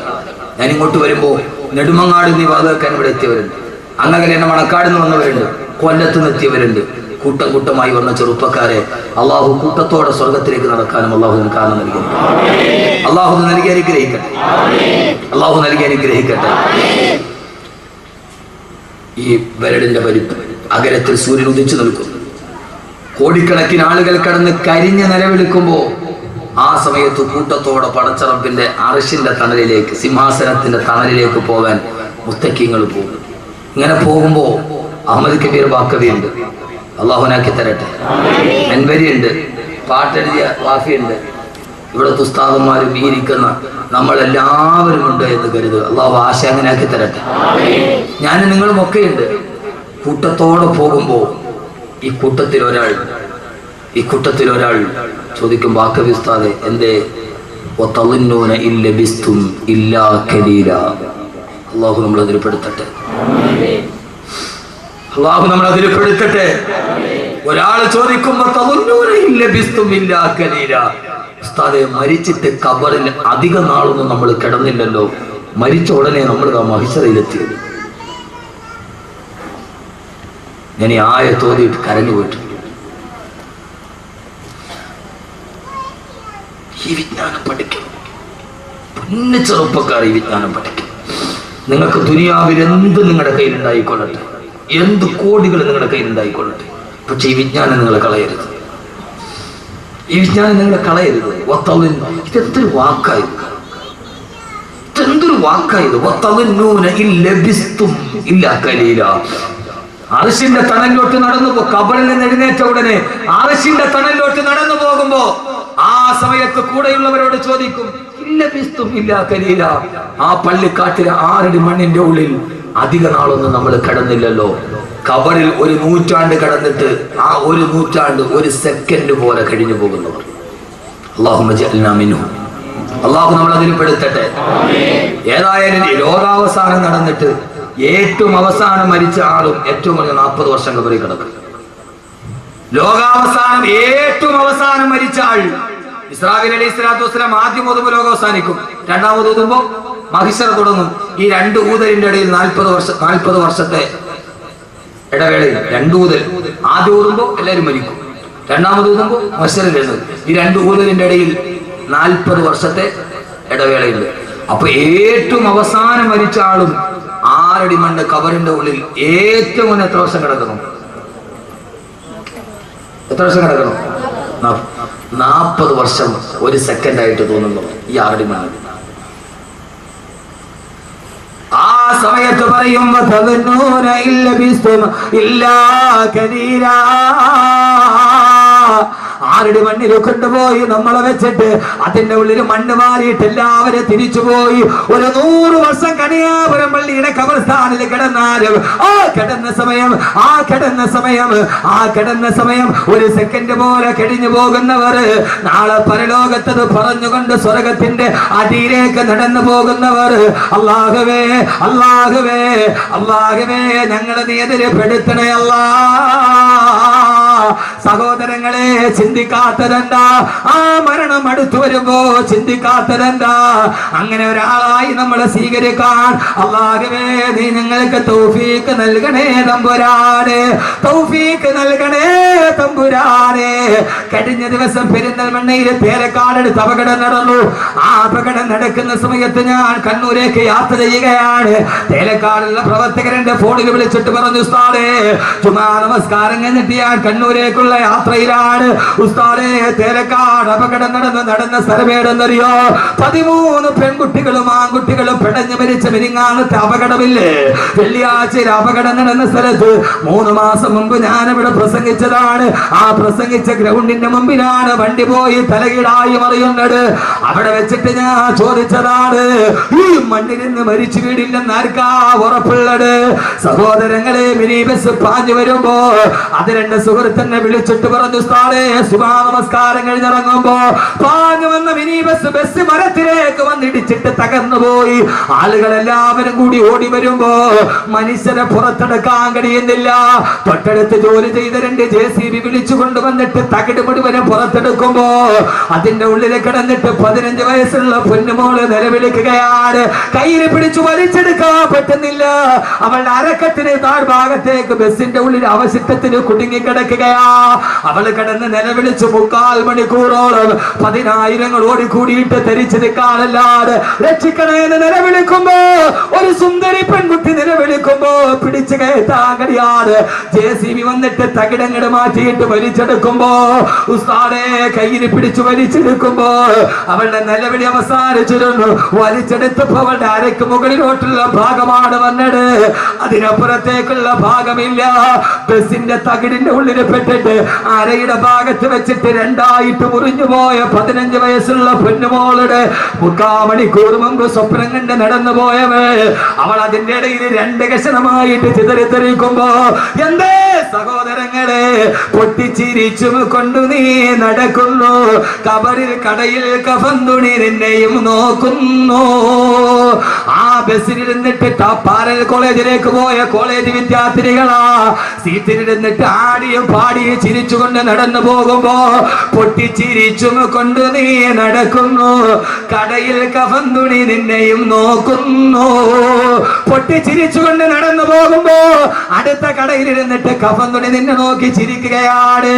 A: ഞാൻ ഇങ്ങോട്ട് വരുമ്പോ നെടുമങ്ങാട് നീ വാതക്കാൻ ഇവിടെ എത്തിയവരുണ്ട്, അങ്ങനെ എന്നെ മണക്കാട് നിന്ന് വന്നവരുണ്ട്, കൊല്ലത്ത് നിന്ന് എത്തിയവരുണ്ട്. കൂട്ടം കൂട്ടമായി വന്ന ചെറുപ്പക്കാരെ അള്ളാഹു കൂട്ടത്തോടെ സ്വർഗത്തിലേക്ക് നടക്കാനും അള്ളാഹു കാരണം നൽകി. അള്ളാഹു നൽകി അനുഗ്രഹിക്കട്ടെ, അള്ളാഹു നൽകി അനുഗ്രഹിക്കട്ടെ. ഈ വരടിന്റെ വലിപ്പം, അകലത്തിൽ സൂര്യൻ ഉദിച്ചു നിൽക്കുന്നു. കോടിക്കണക്കിന് ആളുകൾ കടന്ന് കരിഞ്ഞ് നിലവിളിക്കുമ്പോ ആ സമയത്ത് കൂട്ടത്തോടെ പടച്ചറപ്പിന്റെ അർശിന്റെ തണലിലേക്ക്, സിംഹാസനത്തിന്റെ തണലിലേക്ക് പോകാൻ മുത്തഖീങ്ങൾ പോകും. ഇങ്ങനെ പോകുമ്പോ അഹമ്മദ് കബീർ ബാക്കവിയുണ്ട്, അള്ളാഹുനാക്കി തരട്ടെ. അൻവരിയുണ്ട്, പാട്ടെഴുതിയ വാഫിയുണ്ട്. ഇവിടുത്തെ ഉസ്താദന്മാരും ഈ ഇരിക്കുന്ന നമ്മളെല്ലാവരും ഉണ്ട് എന്ന് കരുതുക. അള്ളാഹു ആശ അങ്ങനെ ആക്കി തരട്ടെ. ഞാനും നിങ്ങളും ഒക്കെയുണ്ട്. കൂട്ടത്തോടെ പോകുമ്പോ ഈ കൂട്ടത്തിൽ ഒരാൾ ചോദിക്കും, ബാക്കവി ഉസ്താദെ എന്തേ? അള്ളാഹു നമ്മളതിൽ പെടുത്തട്ടെ, അള്ളാഹു നമ്മളതിൽ പെടുത്തട്ടെ. ഒരാൾ ചോദിക്കുമ്പോ ഉസ്താദെ മരിച്ചിട്ട് ഖബറിൽ അധിക നാളൊന്നും നമ്മൾ കിടന്നില്ലല്ലോ, മരിച്ച ഉടനെ നമ്മൾ ആ മഹിശറയിലെത്തിയത്. ഞാൻ ഈ ആയ തോന്നിയിട്ട് കരഞ്ഞു പോയിട്ട് ഈ വിജ്ഞാനം പഠിക്കണം. പിന്നെ ചെറുപ്പക്കാർ ഈ വിജ്ഞാനം പഠിക്കണം. നിങ്ങൾക്ക് ദുനിയാവിൽ എന്ത് നിങ്ങളുടെ കയ്യിലുണ്ടായിക്കൊള്ളട്ടെ, എന്ത് കോടികൾ നിങ്ങളുടെ കയ്യിലുണ്ടായിക്കൊള്ളട്ടെ, പക്ഷെ ഈ വിജ്ഞാനം നിങ്ങൾ കളയരുത്. ഈ വിജ്ഞാനം നിങ്ങൾ കളയരുത്. ഇതെന്തൊരു വാക്കായത്, ഇതെന്തൊരു വാക്കായത്. അർശിന്റെ തണലിലോട്ട് നടന്നു ഖബറിൽ നിന്ന് എഴുന്നേറ്റ ഉടനെ അർശിന്റെ തണലിലോട്ട് നടന്നു പോകുമ്പോ ആ സമയത്ത് കൂടെയുള്ളവരോട് ചോദിക്കും, ഇല്ല കലീല, ആ പള്ളിക്കാട്ടിലെ 6 അടി മണ്ണിന്റെ ഉള്ളിൽ അധിക നാളൊന്നും നമ്മൾ കിടന്നില്ലല്ലോ. ഖബറിൽ 1 നൂറ്റാണ്ട് കിടന്നിട്ട് ആ 1 നൂറ്റാണ്ട് 1 സെക്കൻഡ് പോലെ കഴിഞ്ഞു പോകുന്നവർ. അള്ളാഹു നമ്മൾ അതിൽ പെടുത്തട്ടെ. ഏതായാലും ലോകാവസാനം നടന്നിട്ട് ഏറ്റവും അവസാനം മരിച്ച ആളും ഏറ്റവും കുറഞ്ഞ 40 വർഷം ഖബറിൽ കിടക്കും. ലോകാവസാനം ഏറ്റവും അവസാനം മരിച്ച ആൾ ഇസ്രാഫീൽ അലൈഹി സ്വലാത്തു വസ്സലാം ആദ്യം ഊതുമ്പോൾ ലോകം അവസാനിക്കും, രണ്ടാമത് ഊതുമ്പോ മഹിശർ തുടങ്ങും. ഈ 2 ഊതലിന്റെ ഇടയിൽ 40 വർഷത്തെ ഇടവേളയിൽ 2 ഊതൽ. ആദ്യം ഊതുമ്പോ എല്ലാവരും മരിക്കും, രണ്ടാമത് ഊതുമ്പോ മഹിശറിൽ എഴുതും. ഈ 2 ഊതലിന്റെ ഇടയിൽ 40 വർഷത്തെ ഇടവേളയുണ്ട്. അപ്പൊ ഏറ്റവും അവസാനം മരിച്ച ആളും 6 അടി മണ്ണ് ഖബറിന്റെ ഉള്ളിൽ ഏറ്റവും മുന്നേ എത്ര വർഷം കിടക്കണം? എത്ര വർഷം കിടക്കണം? 40 വർഷം 1 സെക്കൻഡ് ആയിട്ട് തോന്നുന്നു ഈ 6 അടി മണ്ണ്. ആ സമയത്ത് പറയും, ആരുടെ മണ്ണിൽ കൊണ്ടുപോയി നമ്മളെ വെച്ചിട്ട് അതിന്റെ ഉള്ളിൽ മണ്ണ് മാറിയിട്ട് എല്ലാവരും തിരിച്ചുപോയി. ഒരു 100 വർഷം കണിയാപുരം പള്ളിയുടെ ഖബർസ്ഥാനിൽ കിടന്നാലും ആ കിടന്ന സമയം 1 സെക്കൻഡ് പോലെ കഴിഞ്ഞു പോകുന്നവർ നാളെ പരലോകത്തത് പറഞ്ഞുകൊണ്ട് സ്വർഗത്തിന്റെ അടിയിലേക്ക് നടന്നു പോകുന്നവർ, അല്ലാഹുവേ അല്ലാഹുവേ അല്ലാഹുവേ ഞങ്ങളെ നീ എതിരെ പെടുത്തണേ അല്ലാ. സഹോദരങ്ങളെ, ചിന്തിക്കാത്തതെന്താ? ആ മരണം അടുത്തു വരുമ്പോ ചിന്തിക്കാത്തതെന്താ? അങ്ങനെ ഒരാളായി നമ്മളെ സ്വീകരിക്കാൻ അല്ലാഹുവേ നീ ഞങ്ങൾക്ക് തൗഫീഖ് നൽകണേ തമ്പുരാനെ, തൗഫീഖ് നൽകണേ തമ്പുരാനെ. കഴിഞ്ഞ ദിവസം പെരിന്തൽമണ്ണയിൽ തേലക്കാടടുത്ത് അപകടം നടന്നു. ആ അപകടം നടക്കുന്ന സമയത്ത് ഞാൻ കണ്ണൂരേക്ക് യാത്ര ചെയ്യുകയാണ്. തേലക്കാടുള്ള പ്രവർത്തകരെന്റെ ഫോണിൽ വിളിച്ചിട്ട് പറഞ്ഞു, ഉസ്താദേ ജുമാ നമസ്കാരം കഴിഞ്ഞിട്ട് ഞാൻ കണ്ണൂരേക്കുള്ള യാത്രയിലാണ്. ഉസ്താദേ തേലക്കാട് അപകടം നടന്ന സ്ഥലമേടെന്നറിയോ? 13 പെൺകുട്ടികളും ആൺകുട്ടികളും പിടഞ്ഞു മരിച്ച മിനിങ്ങാനത്തെ അപകടമില്ലേ? വെള്ളിയാഴ്ചയിൽ അപകടം നടന്ന സ്ഥലത്ത് 3 മാസം മുമ്പ് ഞാനിവിടെ പ്രസംഗിച്ചതാണ്. ആ പ്രസംഗിച്ച ഗ്രൗണ്ടിന്റെ മുമ്പിലാണ് വണ്ടി പോയി തലകീടായി മറിയുന്നത്. അവിടെ വെച്ചിട്ട് ഞാൻ ചോദിച്ചതാണ്, ഈ മണ്ണിൽ നിന്ന് മരിച്ചു വീടില്ലെന്ന് ആർക്കാ ഉറപ്പുള്ളത്? സഹോദരങ്ങളെ, മിനി ബസ് പാഞ്ഞു വരുമ്പോ അത് 2 സുഹൃത്തിനെ വിളിച്ചിട്ട് പറഞ്ഞു, ഉസ്താദേ സുബഹ നമസ്കാരം കഴിഞ്ഞിറങ്ങുമ്പോ പാഞ്ഞു വന്ന മിനി ബസ് മരത്തിലേക്ക് വന്നിടിച്ചിട്ട് തകർന്നു പോയി. ആളുകളെല്ലാവരും കൂടി ഓടി വരുമ്പോ മനുഷ്യരെ പുറത്തെടുക്കാൻ കഴിയുന്നില്ല. തൊട്ടടുത്ത് ജോലി ചെയ്ത 2 JCB വിളിച്ചു കൊണ്ടുവന്നിട്ട് തകിട് മുഴുവനും പുറത്തെടുക്കുമ്പോ അതിന്റെ ഉള്ളിൽ കിടന്നിട്ട് 15 വയസ്സുള്ള പൊന്നുമോള് നിലവിളിക്കുകയാണ്. കയ്യിൽ പിടിച്ചു വലിച്ചെടുക്കാൻ പറ്റുന്നില്ല. അവളുടെ അരക്കത്തിന് താഴ്ഭാഗത്തേക്ക് ബസിന്റെ ഉള്ളിൽ അവശിഷ്ടത്തിന് കുടുങ്ങിക്കിടക്കുകയാ. അവൾ കിടന്ന് നിലവിളിച്ചു 3/4 മണിക്കൂറോളം 10,000 ഓടിക്കൂടിയിട്ട് ധരിച്ചു നിൽക്കാനല്ലാതെ രക്ഷിക്കണേന്ന് നിലവിളിക്കുമ്പോ ഒരു സുന്ദരി പെൺകുട്ടി നിലവിളിക്കുമ്പോ പിടിച്ചു കയറ്റാൻ കഴിയാതെ JCB വന്നിട്ട് തകിടങ്ങട് മാറ്റിയിട്ട് വലിച്ചെടുക്കുമ്പോ ഉസ്താദേ കയ്യിൽ പിടിച്ചു വലിച്ചെടുക്കുമ്പോ അവളുടെ നിലവിളി അവസാനിച്ചിരുന്നു. വലിച്ചെടുത്തപ്പോ അവളുടെ അരയ്ക്ക് മുകളിലോട്ടുള്ള ഭാഗമാണ് വന്നത്, അതിനപ്പുറത്തേക്കുള്ള ഭാഗമില്ല. ബസിന്റെ തകിടിന്റെ ഉള്ളിൽ പെട്ടിട്ട് അരയുടെ ഭാഗത്ത് വെച്ചിട്ട് 2ആയിട്ട് മുറിഞ്ഞു പോയ 15 വയസ്സുള്ള പൊന്നുമോളുടെ 3/4 മണിക്കൂർ മുമ്പ് സ്വപ്നം കണ്ട് നടന്നു പോയവേ അവൾ അതിന്റെ ഇടയിൽ 2 കഷണമായിട്ട് ചിതറിത്തെറിക്കുമ്പോ എന്തേ സഹോദരങ്ങളെ, പൊട്ടിച്ചിരിച്ചും കൊണ്ടു നീ നടക്കുന്നു. കബറിൽ കടയിൽ കഫൻ തുണി നിന്നെയും നോക്കുന്നു. ആ ബസ്സിലിരുന്നിട്ട് പാരൽ കോളേജിലേക്ക് പോയ കോളേജ് വിദ്യാർത്ഥിനികളാ സീറ്റിലിരുന്നിട്ട് ആടിയും പാടിയും ചിരിച്ചുകൊണ്ട് നടന്നു പോകുമ്പോ പൊട്ടിച്ചിരിച്ചും കൊണ്ട് നീ നടക്കുന്നു. കടയിൽ കഫൻ തുണി നിന്നെയും നോക്കുന്നു. പൊട്ടിച്ചിരിച്ചുകൊണ്ട് നടന്നു പോകുമ്പോ അടുത്ത കടയിലിരുന്നിട്ട് കഫൻ തുണി നിന്നെ നോക്കി ചിരിക്കുകയാണ്.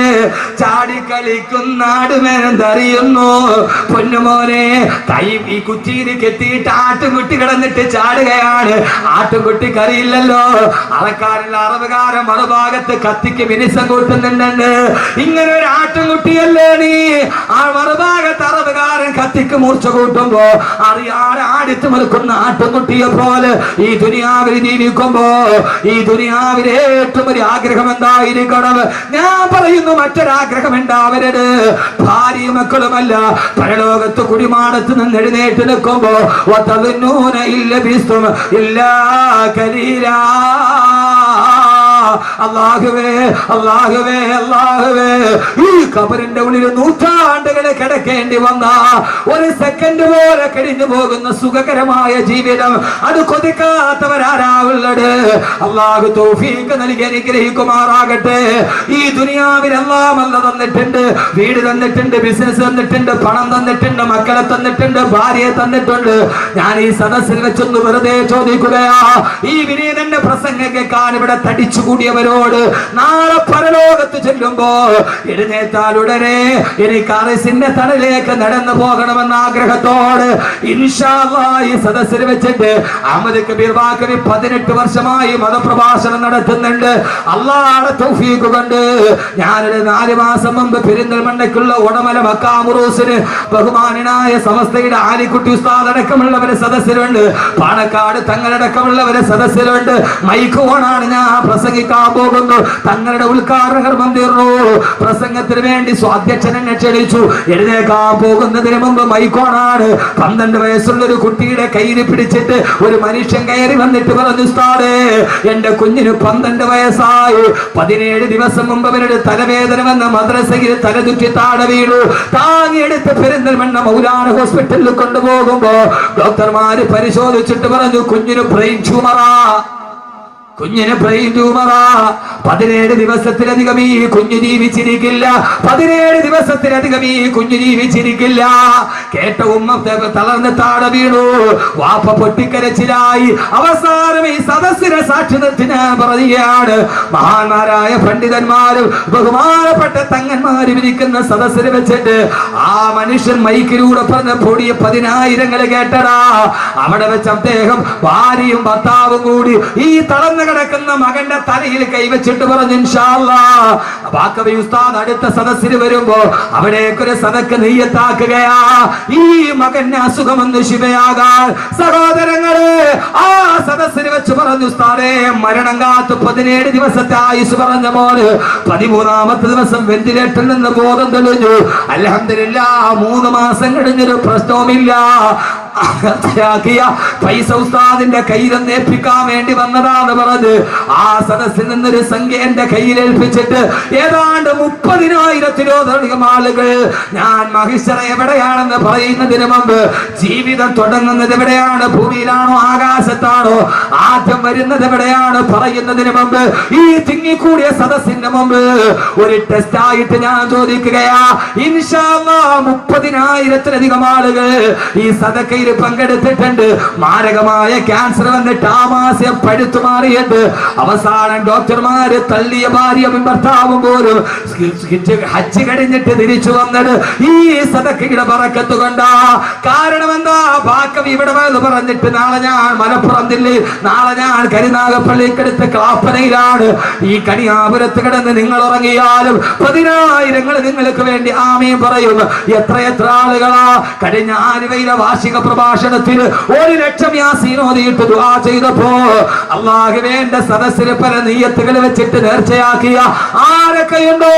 A: ചാടിക്കളിക്കുന്ന ആടുമെന്തറിയുന്നു പൊന്നുമോനെ, കൈ ഈ കുറ്റിയിൽ കെട്ടിയിട്ട് ആട്ടുംകുട്ടി കിടന്നിട്ട് ചാടുകയാണ്. ആട്ടുംകുട്ടിക്ക് അറിയില്ലല്ലോ അളക്കാരുള്ള അറവുകാരൻ മറുഭാഗത്ത് കത്തിക്ക് മിനിസം കൂട്ടുന്നുണ്ട്. ഇങ്ങനെ ഒരു ആട്ടുംകുട്ടിയല്ലേ നീ? ആ മറുഭാഗത്ത് അറവുകാരൻ കത്തിക്ക് മൂർച്ച കൂട്ടുമ്പോ അറിയാതെ ആടിച്ചു നിൽക്കുന്ന ആട്ടുംകുട്ടിയെ പോലെ ഈ ദുനിയാവിൽ ജീവിക്കുമ്പോ ഈ ദുനിയാവിലെ ഏറ്റവും ഒരു ആഗ്രഹം എന്തായിരിക്കണം? ഞാൻ പറയുന്നു, മറ്റൊരാഗ്രഹം ഉണ്ടാവരുത്. ഭാര്യയും മക്കളുമല്ല, പരലോകത്ത് കുടിമാടത്ത് നിന്ന് എഴുന്നേറ്റ് നിൽക്കുമ്പോ അല്ലാഹുവേ അല്ലാഹുവേ അല്ലാഹുവേ, ഈ ഖബറിന്റെ ഉള്ളിൽ നൂറ്റാണ്ടുകളെ കിടക്കേണ്ടി വന്ന ഒരു സെക്കൻഡ് പോലെ കഴിഞ്ഞു പോകുന്ന സുഖകരമായ ജീവിതം അത് കൊതിക്കാത്തവരാരാവുള്ളത്? അല്ലാഹു തൗഫീഖ് നൽകി അനുഗ്രഹിക്കുമാറാകട്ടെ. ഈ ദുനിയാവിൽ എല്ലാം അല്ല തന്നിട്ടുണ്ട്. വീട് തന്നിട്ടുണ്ട്, ബിസിനസ് തന്നിട്ടുണ്ട്, പണം തന്നിട്ടുണ്ട്, മക്കളെ തന്നിട്ടുണ്ട്, ഭാര്യയെ തന്നിട്ടുണ്ട്. ഞാൻ ഈ സദസ്സിൽ വെച്ചൊന്ന് വെറുതെ ചോദിക്കുകയാ, ഈ വിനീതന്റെ പ്രസംഗം കേൾക്കാൻ ഇവിടെ തടിച്ചു കൂടിയവരോട് നാളെ പരലോകത്ത് ചെല്ലുമ്പോ എഴുന്നേറ്റാൽ ഉടനെ എനിക്ക് അറിസിന്റെ തണലിലേക്ക് നടന്നു പോകണമെന്ന ആഗ്രഹത്തോട് ഇൻഷാ അല്ലാഹ് ഈ സദസ്സിൽ വെച്ചിട്ട് അഹമ്മദ് കബീർ ബാക്കവി 18 വർഷമായി മതപ്രഭാഷണം നടത്തുന്നുണ്ട്. അല്ലാഹുവിന്റെ തൗഫീഖ് കൊണ്ട് ഞാനൊരു 4 മാസം മുമ്പ് പെരിന്തൽമണ്ണയ്ക്കുള്ള ഉടമല മക്കാമുറൂസിന് ബഹുമാനനായ സമസ്തയുടെ ആലിക്കുട്ടി ഉസ്താദ് അടക്കമുള്ളവരെ സദസ്സിലുണ്ട്, പാണക്കാട് തങ്ങളടക്കമുള്ളവരെ സദസ്സിലുണ്ട്. മൈക്ക് ഓണാണ്, ഞാൻ പ്രസംഗിക്കാൻ പോകുന്നു. തങ്ങളുടെ ഉദ്ഘാടന കർമ്മം തീർന്നു. പ്രസംഗത്തിന് വേണ്ടി സ്വാധ്യക്ഷനെ ക്ഷണിച്ചു. എഴുന്നേക്കാൻ പോകുന്നതിന് മുമ്പ് മൈക്കോണാണ്. 12 വയസ്സുള്ള ഒരു കുട്ടിയുടെ കയ്യിൽ പിടിച്ചിട്ട് ഒരു മനുഷ്യൻ കയറി വന്നിട്ട് പറഞ്ഞു, ഉസ്താദേ, എന്റെ കുഞ്ഞിന് 12 വയസ്സായി. 17 ദിവസം മുമ്പ് അവരുടെ തലവേദന വന്ന മദ്രസയിൽ തലതുറ്റി താഴെ വീണു. താങ്ങിയെടുത്ത് പെരിന്തൽമണ്ണ മൗലാന ഹോസ്പിറ്റലിൽ കൊണ്ടുപോകുമ്പോ ഡോക്ടർമാര് പരിശോധിച്ചിട്ട് പറഞ്ഞു, കുഞ്ഞിന് ബ്രെയിൻ ട്യൂമറാ. 17 ദിവസത്തിലധികം ഈ കുഞ്ഞു ജീവിച്ചിരിക്കില്ല. 17 ദിവസത്തിലധികം ഈ കുഞ്ഞു ജീവിച്ചിരിക്കില്ല. കേട്ട ഉമ്മ തളർന്ന് താഴെ വീണു. വാപ്പ പൊട്ടിക്കരച്ചിലായി. അവസാനം ഈ സദസ്സിനെ സാക്ഷി നിർത്തി ഞാൻ പറയുകയാണ്, മഹാന്മാരായ പണ്ഡിതന്മാരും ബഹുമാനപ്പെട്ട തങ്ങന്മാരും ഇരിക്കുന്ന സദസ്സിൽ വെച്ചിട്ട് ആ മനുഷ്യൻ മൈക്കിലൂടെ പറഞ്ഞ പൊടിയ 10,000 കേട്ടടാ. അവിടെ വെച്ച് അദ്ദേഹം ഭാര്യയും ഭർത്താവും കൂടി ഈ തളർന്ന കിടക്കുന്ന മകന്റെ തലയിൽ കൈവച്ചിട്ട് പറഞ്ഞു, ഇൻഷാ അല്ലാഹ് ബാക്കവി ഉസ്താദ് അടുത്ത സദസ്സിൽ വരുമ്പോ അവിടേക്കൊരു സദക്ക് നെയ്യത്താക്കുകയാ. ഈ മകന് അസുഖമെന്ന് ശിവയാകാൻ സഹോദരങ്ങളെ ആ സദസ്സിൽ വെച്ച് പറഞ്ഞു, ഉസ്താദേ, മരണം കാത്ത് 17 ദിവസത്തെ ആയുസ് പറഞ്ഞ മോന് 13ാമത്തെ ദിവസം വെന്റിലേറ്ററിൽ നിന്ന് ബോധം തെളിഞ്ഞു. അൽഹംദുലില്ലാഹ് 3 മാസം കഴിഞ്ഞൊരു പ്രശ്നവുമില്ല. പൈസ ഉസ്താദിന്റെ കയ്യിലൊന്ന് ഏൽപ്പിക്കാൻ വേണ്ടി വന്നതാന്ന് പറഞ്ഞ് ആ സദസ്സിൽ നിന്നൊരു സംഖ്യ എന്റെ കയ്യിൽ ഏൽപ്പിച്ചിട്ട് ഏതാണ്ട് 30,000-ത്തിലധികം ആളുകൾ ഞാൻ മഹിഷറ എവിടെയാണെന്ന് പറയുന്നതിന് മുമ്പ്, ജീവിതം തുടങ്ങുന്നത് എവിടെയാണ്, ഭൂമിയിലാണോ ആകാശത്താണോ, ആദ്യം വരുന്നത് എവിടെയാണ് പറയുന്നതിന് മുമ്പ് ഈ തിങ്ങിക്കൂടിയ സദസ്സിന്റെ മുമ്പ് ഒരു ടെസ്റ്റ് ആയിട്ട് ഞാൻ ചോദിക്കുകയാ, ഇൻഷാ അല്ലാഹ് 30,000-ത്തിലധികം ആളുകൾ ഈ സദക്കയിൽ പങ്കെടുത്തിട്ടുണ്ട്. മാരകമായ ക്യാൻസർ വന്നിട്ട് ആമാശയം പഴുത്തു മാറിയിട്ട് അവസാനം ഡോക്ടർമാര് തള്ളിയ ഭാര്യയും ഭർത്താവും പോലും ഹജ്ജ് കഴിഞ്ഞിട്ട് തിരിച്ചു വന്നത് ഈ സദക്കയുടെ ബറക്കത്ത് കൊണ്ടാ. കാരണം എന്താ? ബാക്കവി ഇവിടെ വന്ന് പറഞ്ഞിട്ട് നാളെ ഞാൻ മലപ്പുറം ജില്ലയിൽ, നാളെ ഞാൻ കരുനാഗപ്പള്ളിക്കടുത്ത് ക്ലാപ്പനയിലാണ്. ഈ കണിയാപുരത്ത് കിടന്ന് നിങ്ങൾ ഉറങ്ങിയാലും 10,000 നിങ്ങൾക്ക് വേണ്ടി ആമീൻ പറയും. എത്ര ആളുകളാ കഴിഞ്ഞ ആലുവയിലെ വാർഷിക പ്രഭാഷണത്തിൽ 1,00,000 യാസീൻ ഓതിയിട്ട് ദുആ ചെയ്തപ്പോ അല്ലാഹുവിന്റെ സദസ്സിൽ പല നിയ്യത്തുകൾ വെച്ചിട്ട് നേർച്ചയാക്കിയ ആരൊക്കെയുണ്ടോ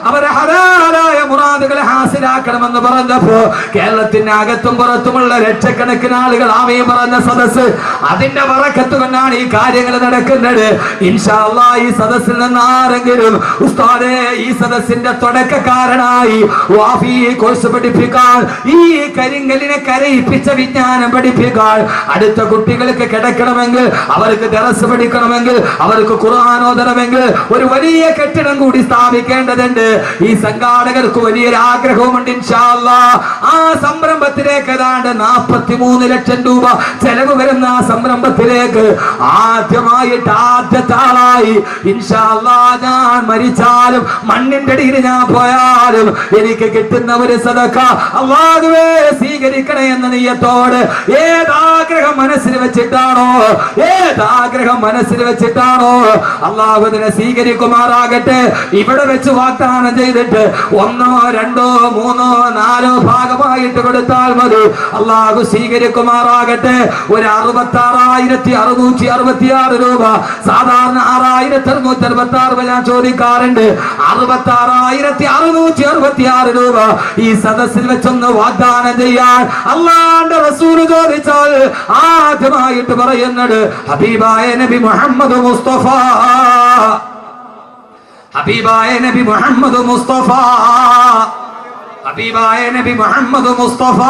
A: അവരെ ഹലാലായ മുറാദുകളെ ഹാസിലാക്കണമെന്ന് പറഞ്ഞപ്പോ കേരളത്തിന്റെ അകത്തും പുറത്തുമുള്ള ലക്ഷക്കണക്കിന് ആളുകൾ ആമീൻ പറഞ്ഞ സദസ്സ്, അതിന്റെ ബറക്കത്ത് കൊണ്ടാണ് ഈ കാര്യങ്ങൾ നടക്കുന്നത്. ഇൻഷാ അല്ലാഹ് ഈ സദസ്സിൽ നിന്ന് ആരെങ്കിലും ഉസ്താദേ ഈ സദസ്സിന്റെ തുടക്കക്കാരനായി വാഫി കോഴ്സ് പഠിപ്പിക്കാൻ, ഈ കരിങ്കലിനെ കരയിപ്പിച്ച വിജ്ഞാനം പഠിപ്പിക്കാൻ, അടുത്ത കുട്ടികൾക്ക് കിടക്കണമെങ്കിൽ, അവർക്ക് ദറസ് പഠിക്കണമെങ്കിൽ, അവർക്ക് ഖുർആൻ ഓതണമെങ്കിൽ ഒരു വലിയ കെട്ടിടം കൂടി സ്ഥാപിക്കേണ്ടതുണ്ട്. ഈ സംഘാടകർക്ക് വലിയൊരു ആഗ്രഹവുമുണ്ട്. ഇൻഷാ അല്ലാഹ് ആ സംരംഭത്തിലേക്ക് ഏതാണ്ട് 43 ലക്ഷം രൂപ ചെലവ് വരുന്ന ആ സംരംഭത്തിലേക്ക് ആദ്യമായിട്ട് ആദ്യത്തെ ആളായി ഇൻഷാ അല്ലാഹ് ഞാൻ മരിച്ചാലും മണ്ണിന്റെ അടിയിൽ ഞാൻ പോയാലും എനിക്ക് കിട്ടുന്ന ഒരു സദഖ അല്ലാഹുവേ സ്വീകരിക്കണേ എന്ന നിയ്യത്തോ റസൂലിനോട് ഏതാഗ്രഹം മനസ്സിൽ വെച്ചിട്ടാണോ അള്ളാഹു അതിനെ സ്വീകരിക്കുമാറാകട്ടെ. ഇവിടെ വെച്ച് വാഗ്ദാനം ചെയ്തിട്ട് 1, 2, 3, 4 ഭാഗമായിട്ട് കൊടുത്താൽ മതി, അള്ളാഹു സ്വീകരിക്കുമാറാകട്ടെ. ഒരു 66,666 രൂപ, സാധാരണ 6,666 ഞാൻ ചോദിക്കാറുണ്ട്. 66,666 രൂപ ഈ സദസ്സിൽ വെച്ചൊന്ന് വാഗ്ദാനം ചെയ്യാൻ അല്ലാഹുവിന്റെ റസൂൽ ചോദിച്ചാൽ ആദ്യമായിട്ട് പറയുന്നത് ഹബീബായ നബി മുഹമ്മദ് മുസ്തഫ, ഹബീബായ നബി മുഹമ്മദ് മുസ്തഫ, ഹബീബായ നബി മുഹമ്മദ് മുസ്തഫ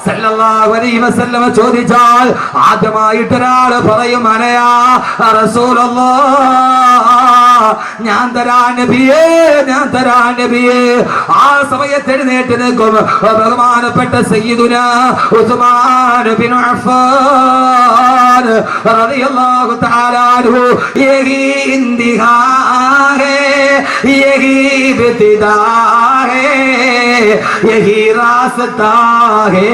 A: സല്ലല്ലാഹു അലൈഹി വസല്ലം ചോദിച്ചാൽ ആദ്യമായിട്ട് ഒരാൾ പറയും അനയാ റസൂലല്ലാഹ്, ഞാൻ തരാ നബിയേ, ഞാൻ തരാ നബിയേ. ആ സമയത്ത് എഴുന്നേറ്റ് നിൽക്കും ബഹുമാനപ്പെട്ട സയ്യിദുനാ ഉസ്മാൻ ബിൻ അഫ്ഫാൻ റളിയല്ലാഹു തആല അൻഹു. യഹി ഇന്തിഹാ ഹേ, യഹി ഇബ്തിദാ ഹേ, യഹി റാസ്താ ഹേ,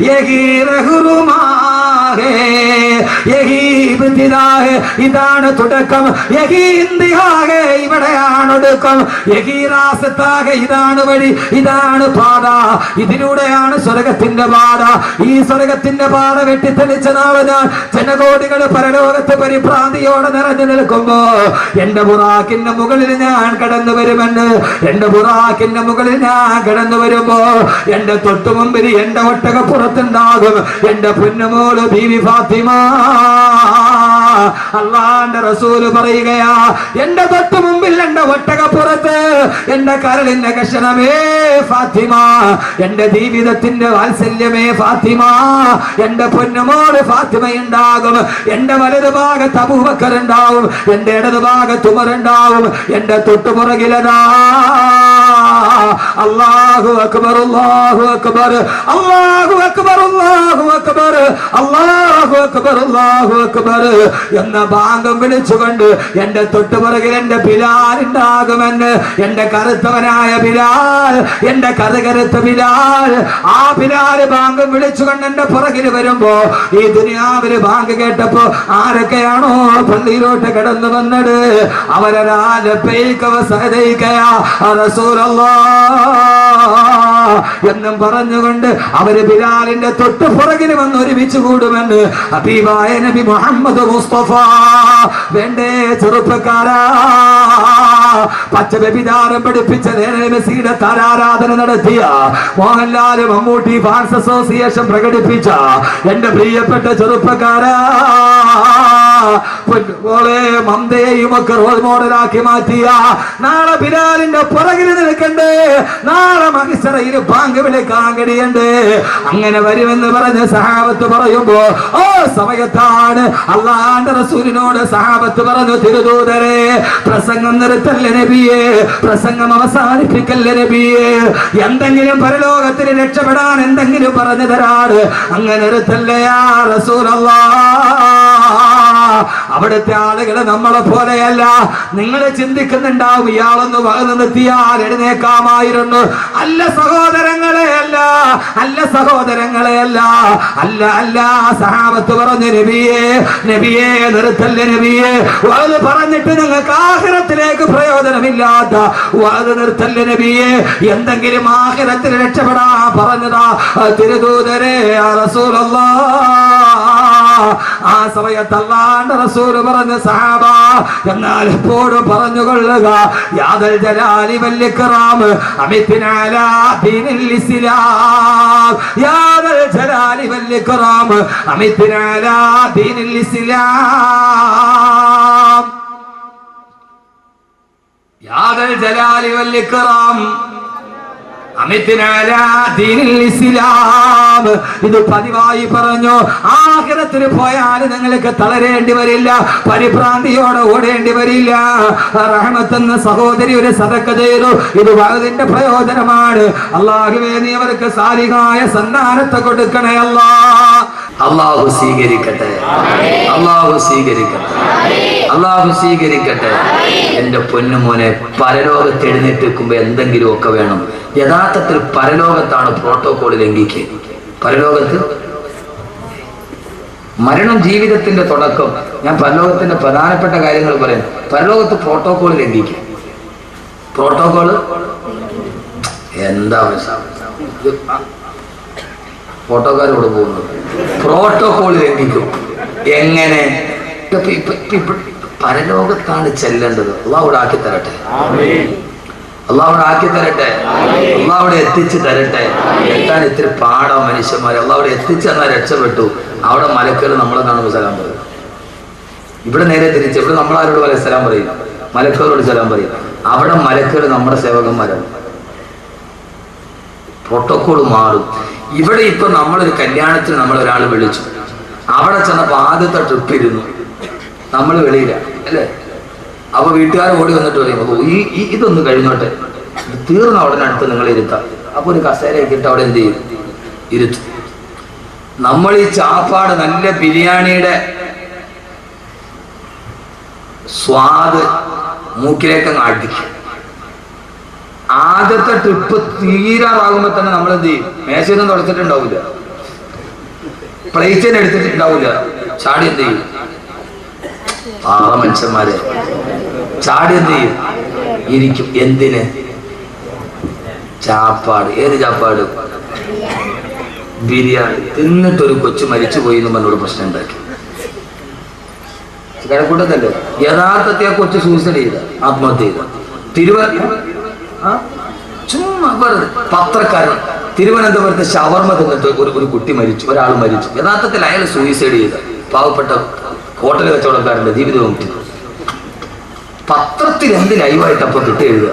A: യഹി റഹ്റുമാ ഹേ, യഹി ഇബ്തിദാ ഹേ, ഇതാണ് തുടക്കം. യഹി ഇന്തിഹാ ഹേ, ഇവിടെയാണ് ഒടുക്കം. യഹി റാസ്താ ഹേ, ഇതാണ് വഴി, ഇതാണ് പാത, ഇതിലൂടെയാണ് സ്വർഗത്തിന്റെ പാത. ഈ സ്വർഗത്തിന്റെ പാത വെട്ടിത്തെളിച്ച നാളെ ഞാൻ ജനകോടികൾ പരലോകത്ത് പരിഭ്രാന്തിയോടെ നിറഞ്ഞു നിൽക്കുമ്പോ എന്റെ ബുറാക്കിന്റെ മുകളിൽ ഞാൻ കടന്നു വരുമെന്ന്, എന്റെ ബുറാക്കിന്റെ മുകളിൽ ഞാൻ കടന്നു വരുമ്പോ എന്റെ തൊട്ടു മുമ്പിൽ എന്റെ ഒട്ടകപ്പുറത്തുണ്ടാകും എന്റെ പൊന്നുമോള് ബീവി ഫാത്തിമ. അല്ലാഹുവിന്റെ റസൂല് പറയുകയാ, എന്റെ തൊട്ടു മുമ്പിൽ എന്റെ ഒട്ടകപ്പുറത്ത് എന്റെ കരളിന്റെ കഷണമേ ഫാത്തിമ, എന്റെ ജീവിതത്തിന്റെ വാത്സല്യമേ ഫാത്തിമ, എന്റെ പൊന്നുമോള് ഫാത്തിമ ഉണ്ടാകും. എന്റെ വലതു ഭാഗത്ത് അബൂബക്കർ ഉണ്ടാവും, എന്റെ ഇടതു ഭാഗത്ത് ഉമർ ഉണ്ടാവും, എന്റെ തൊട്ടുപുറകിലതാ അല്ലാഹു അക്ബർ, അല്ലാഹു അക്ബർ, അല്ലാഹു അക്ബർ, അല്ലാഹു അക്ബർ, അല്ലാഹു അക്ബർ, അല്ലാഹു അക്ബർ എന്ന ബാങ്കം വിളിച്ചുകൊണ്ട് എന്റെ തൊട്ടുപുറകിൽ എന്റെ ബിലാൽ ഉണ്ടാകുമെന്ന്. എന്റെ കറുത്തവനായ ബിലാൽ, എന്റെ കറുത്ത ബിലാൽ. ആ ബിലാൽ ബാങ്കം വിളിച്ചുകൊണ്ട് എന്റെ പുറകിൽ വരുമ്പോ ഈ ദുനിയാവില് ബാങ്ക് കേട്ടപ്പോ ആരൊക്കെയാണോ പള്ളിയിലോട്ട് കടന്നു വന്നത് എന്നും പറഞ്ഞുകൊണ്ട് അവര് ബിലാലിന്റെ തൊട്ട് പുറകിൽ വന്ന് ഒരുമിച്ച് കൂടുമെന്ന് ഹബീബായ നബി മുഹമ്മദ് മുസ്തഫ. വേണ്ടേ ചെറുപ്പക്കാരാ, പച്ച വ്യഭിചാരം പഠിപ്പിച്ച മെസ്സിയുടെ താരാരാധന നടത്തിയ മോഹൻലാൽ മമ്മൂട്ടി ഫാൻസ് അസോസിയേഷൻ പ്രകടിപ്പിച്ച എന്റെ പ്രിയപ്പെട്ട ചെറുപ്പക്കാരാ, പോലെ മന്ദയെയും ഒക്കെ റോൾ മോഡലാക്കി മാറ്റിയ നാളെ ബിലാലിന്റെ പുറകിൽ നിൽക്കണ്ടേ, നാളെ മഹിസറയിൽ ബാങ്ക് വിളിക്കാൻ കഴിയണ്ടേ. അങ്ങനെ വരുമെന്ന് പറഞ്ഞ് സഹാബത്ത് പറയുമ്പോ ഓ സമയത്താണ് അല്ലാഹുവിന്റെ റസൂലിനോട് സഹാബത്ത് പറഞ്ഞു, തിരുദൂതരെ പ്രസംഗം നിർത്തല്ലേ നബിയേ, പ്രസംഗം അവസാനിപ്പിക്കല്ലേ നബിയേ, എന്തെങ്കിലും പരലോകത്തിന് രക്ഷപ്പെടാൻ എന്തെങ്കിലും പറഞ്ഞു തരാറ്, അങ്ങനെ നിർത്തല്ലേ യാ റസൂലല്ലാഹ്. അവിടുത്തെ ആളുകൾ നമ്മളെ പോലെയല്ല. നിങ്ങൾ ചിന്തിക്കുന്നുണ്ടാവും ഇയാളൊന്ന് വകന്നു നിർത്തിയാൽ എഴുന്നേക്കാമായിരുന്നു. അല്ല സഹോദരങ്ങളെ, അല്ല, അല്ല സഹോദരങ്ങളെ, അല്ല, അല്ല, അല്ല. സഹാബത്ത് പറഞ്ഞു, നബിയേ, നബിയേ നിർത്തല്ലേ നബിയേ, അത് പറഞ്ഞിട്ട് നിങ്ങൾക്ക് ആഖിറത്തിലേക്ക് പ്രയോജനമില്ലാത്ത അത് നിർത്തല്ലേ നബിയേ, എന്തെങ്കിലും ആഖിറത്തിൽ രക്ഷപ്പെടാൻ പറഞ്ഞതാ തിരുദൂതരെ റസൂലല്ലാഹ്. ആ സമയത്ത് അല്ലാഹുവിന്റെ റസൂൽ പറഞ്ഞ സഹാബ, എന്നാൽ എപ്പോഴും പറഞ്ഞുകൊള്ളുക, യാദൽ ജലാലി വൽ ഇക്റാം അമിത്നാ അലാ ദീനിൽ ഇസ്ലാം, യാദൽ ജലാലി വൽ ഇക്റാം അമിത്നാ അലാ ദീനിൽ ഇസ്ലാം, യാദൽ ജലാലി വൽ ഇക്റാം അമിത്നാ അലാ ദീനിൽ ഇസ്ലാം. ഇത് പതിവായി പറഞ്ഞു. ആഖിറത്തിന് പോയാൽ നിങ്ങൾക്ക് തളരേണ്ടി വരില്ല, പരിഭ്രാന്തിയോടെ ഓടേണ്ടി വരില്ല. റഹ്മത്തെന്ന സഹോദരി ഒരു സദഖ ചെയ്തു. ഇത് വഅദിന്റെ പ്രയോജനമാണ്. അല്ലാഹുവേ, നീ അവർക്ക് സാലിഹായ സന്താനത്തെ കൊടുക്കണേ അല്ലാഹ്. അല്ലാഹു സ്വീകരിക്കട്ടെ, അല്ലാഹു സ്വീകരിക്കട്ടെ, അല്ലാഹു സ്വീകരിക്കട്ടെ. എന്റെ പൊന്നുമോനെ, പരലോകത്ത് എഴുന്നേറ്റ് വെക്കുമ്പോ എന്തെങ്കിലും ഒക്കെ വേണം. യഥാർത്ഥത്തിൽ പരലോകത്താണ് പ്രോട്ടോകോൾ ലംഘിക്കുക. പരലോകത്ത് മരണം ജീവിതത്തിന്റെ തുടക്കം. ഞാൻ പരലോകത്തിന്റെ പ്രധാനപ്പെട്ട കാര്യങ്ങൾ പറയാം. പരലോകത്ത് പ്രോട്ടോകോൾ ലംഘിക്കും. പ്രോട്ടോകോള് എന്താ ഫോട്ടോക്കാരോട് പോകുന്നത്? പ്രോട്ടോകോൾ ലംഘിക്കും. എങ്ങനെ? പരലോകത്താണ് ചെല്ലേണ്ടത്. അള്ളാഹുവിടെ ആക്കി തരട്ടെ, അള്ളാഹുവിടെ ആക്കി തരട്ടെ, അള്ളാഹുവിടെ എത്തിച്ച് തരട്ടെ. എത്താൻ ഇത്തിരി പാടാ മനുഷ്യന്മാരെ. അള്ളാഹുവിടെ എത്തിച്ച് എന്നാൽ രക്ഷപ്പെട്ടു. അവിടെ മലക്കുകൾ നമ്മളെ കാണുമ്പോൾ സലാം പറയും. ഇവിടെ നേരെ തിരിച്ച്. ഇവിടെ നമ്മളാരോട് പോലെ സലാം പറയും, മലക്കുകളോട് സലാം പറയും. അവിടെ മലക്കുകൾ നമ്മുടെ സേവകന്മാരാണ്. പ്രോട്ടോകോൾ മാറും. ഇവിടെ ഇപ്പൊ നമ്മളൊരു കല്യാണത്തിന് നമ്മളൊരാൾ വിളിച്ചു. അവിടെ ചെന്നപ്പോൾ ആദ്യത്തെ ട്രിപ്പ് ഇരുന്നു, നമ്മൾ വെളിയില്ല അല്ലേ? അപ്പൊ വീട്ടുകാർ ഓടി വന്നിട്ട് പറയും, അപ്പൊ ഇതൊന്ന് കഴിഞ്ഞോട്ടെ, തീർന്ന ഉടനെ അടുത്ത് നിങ്ങൾ ഇരുത്താം. അപ്പൊ ഒരു കസേരയൊക്കെ ഇട്ട് അവിടെ എന്ത് ചെയ്യും? ഇരുത്തും. നമ്മൾ ഈ ചാപ്പാട് നല്ല ബിരിയാണിയുടെ സ്വാദ് മൂക്കിലേക്കങ്ങ് അടിക്കും. ആദ്യത്തെ ട്രിപ്പ് തീരാറാകുമ്പോ തന്നെ നമ്മൾ എന്ത് ചെയ്യും? മേശയൊന്നും തുടച്ചിട്ടുണ്ടാവില്ല, പ്ലേറ്റിന് എടുത്തിട്ടുണ്ടാവില്ല. ചാടി എന്ത് ചെയ്യും? പാറ മനുഷ്യന്മാരെ ചാടി എന്ത് ചെയ്യും? ഇരിക്കും. എന്തിന്? ചാപ്പാട്. ഏത് ചാപ്പാട്? ബിരിയാണി. തിന്നിട്ടൊരു കൊച്ചു മരിച്ചു പോയി എന്ന് പറഞ്ഞോട് പ്രശ്നം ഉണ്ടാക്കി. കിഴക്കൂട്ടത്തല്ലേ? യഥാർത്ഥത്തെ ആ കൊച്ചു സൂസൈഡ് ചെയ്ത, ആത്മഹത്യ ചെയ്ത. ചുമ്മാ പത്രക്കാരൻ തിരുവനന്തപുരത്ത് ഷവർമ തിന്നിട്ട് ഒരു കുട്ടി മരിച്ചു, ഒരാൾ മരിച്ചു. യഥാർത്ഥത്തിൽ അയാൾ സൂയിസൈഡ് ചെയ്ത പാവപ്പെട്ട ഹോട്ടൽ കച്ചവടക്കാരന്റെ ജീവിതവും. പത്രത്തിൽ എന്ത് ലൈവായിട്ട് അപ്പൊ കിട്ടി എഴുതുക?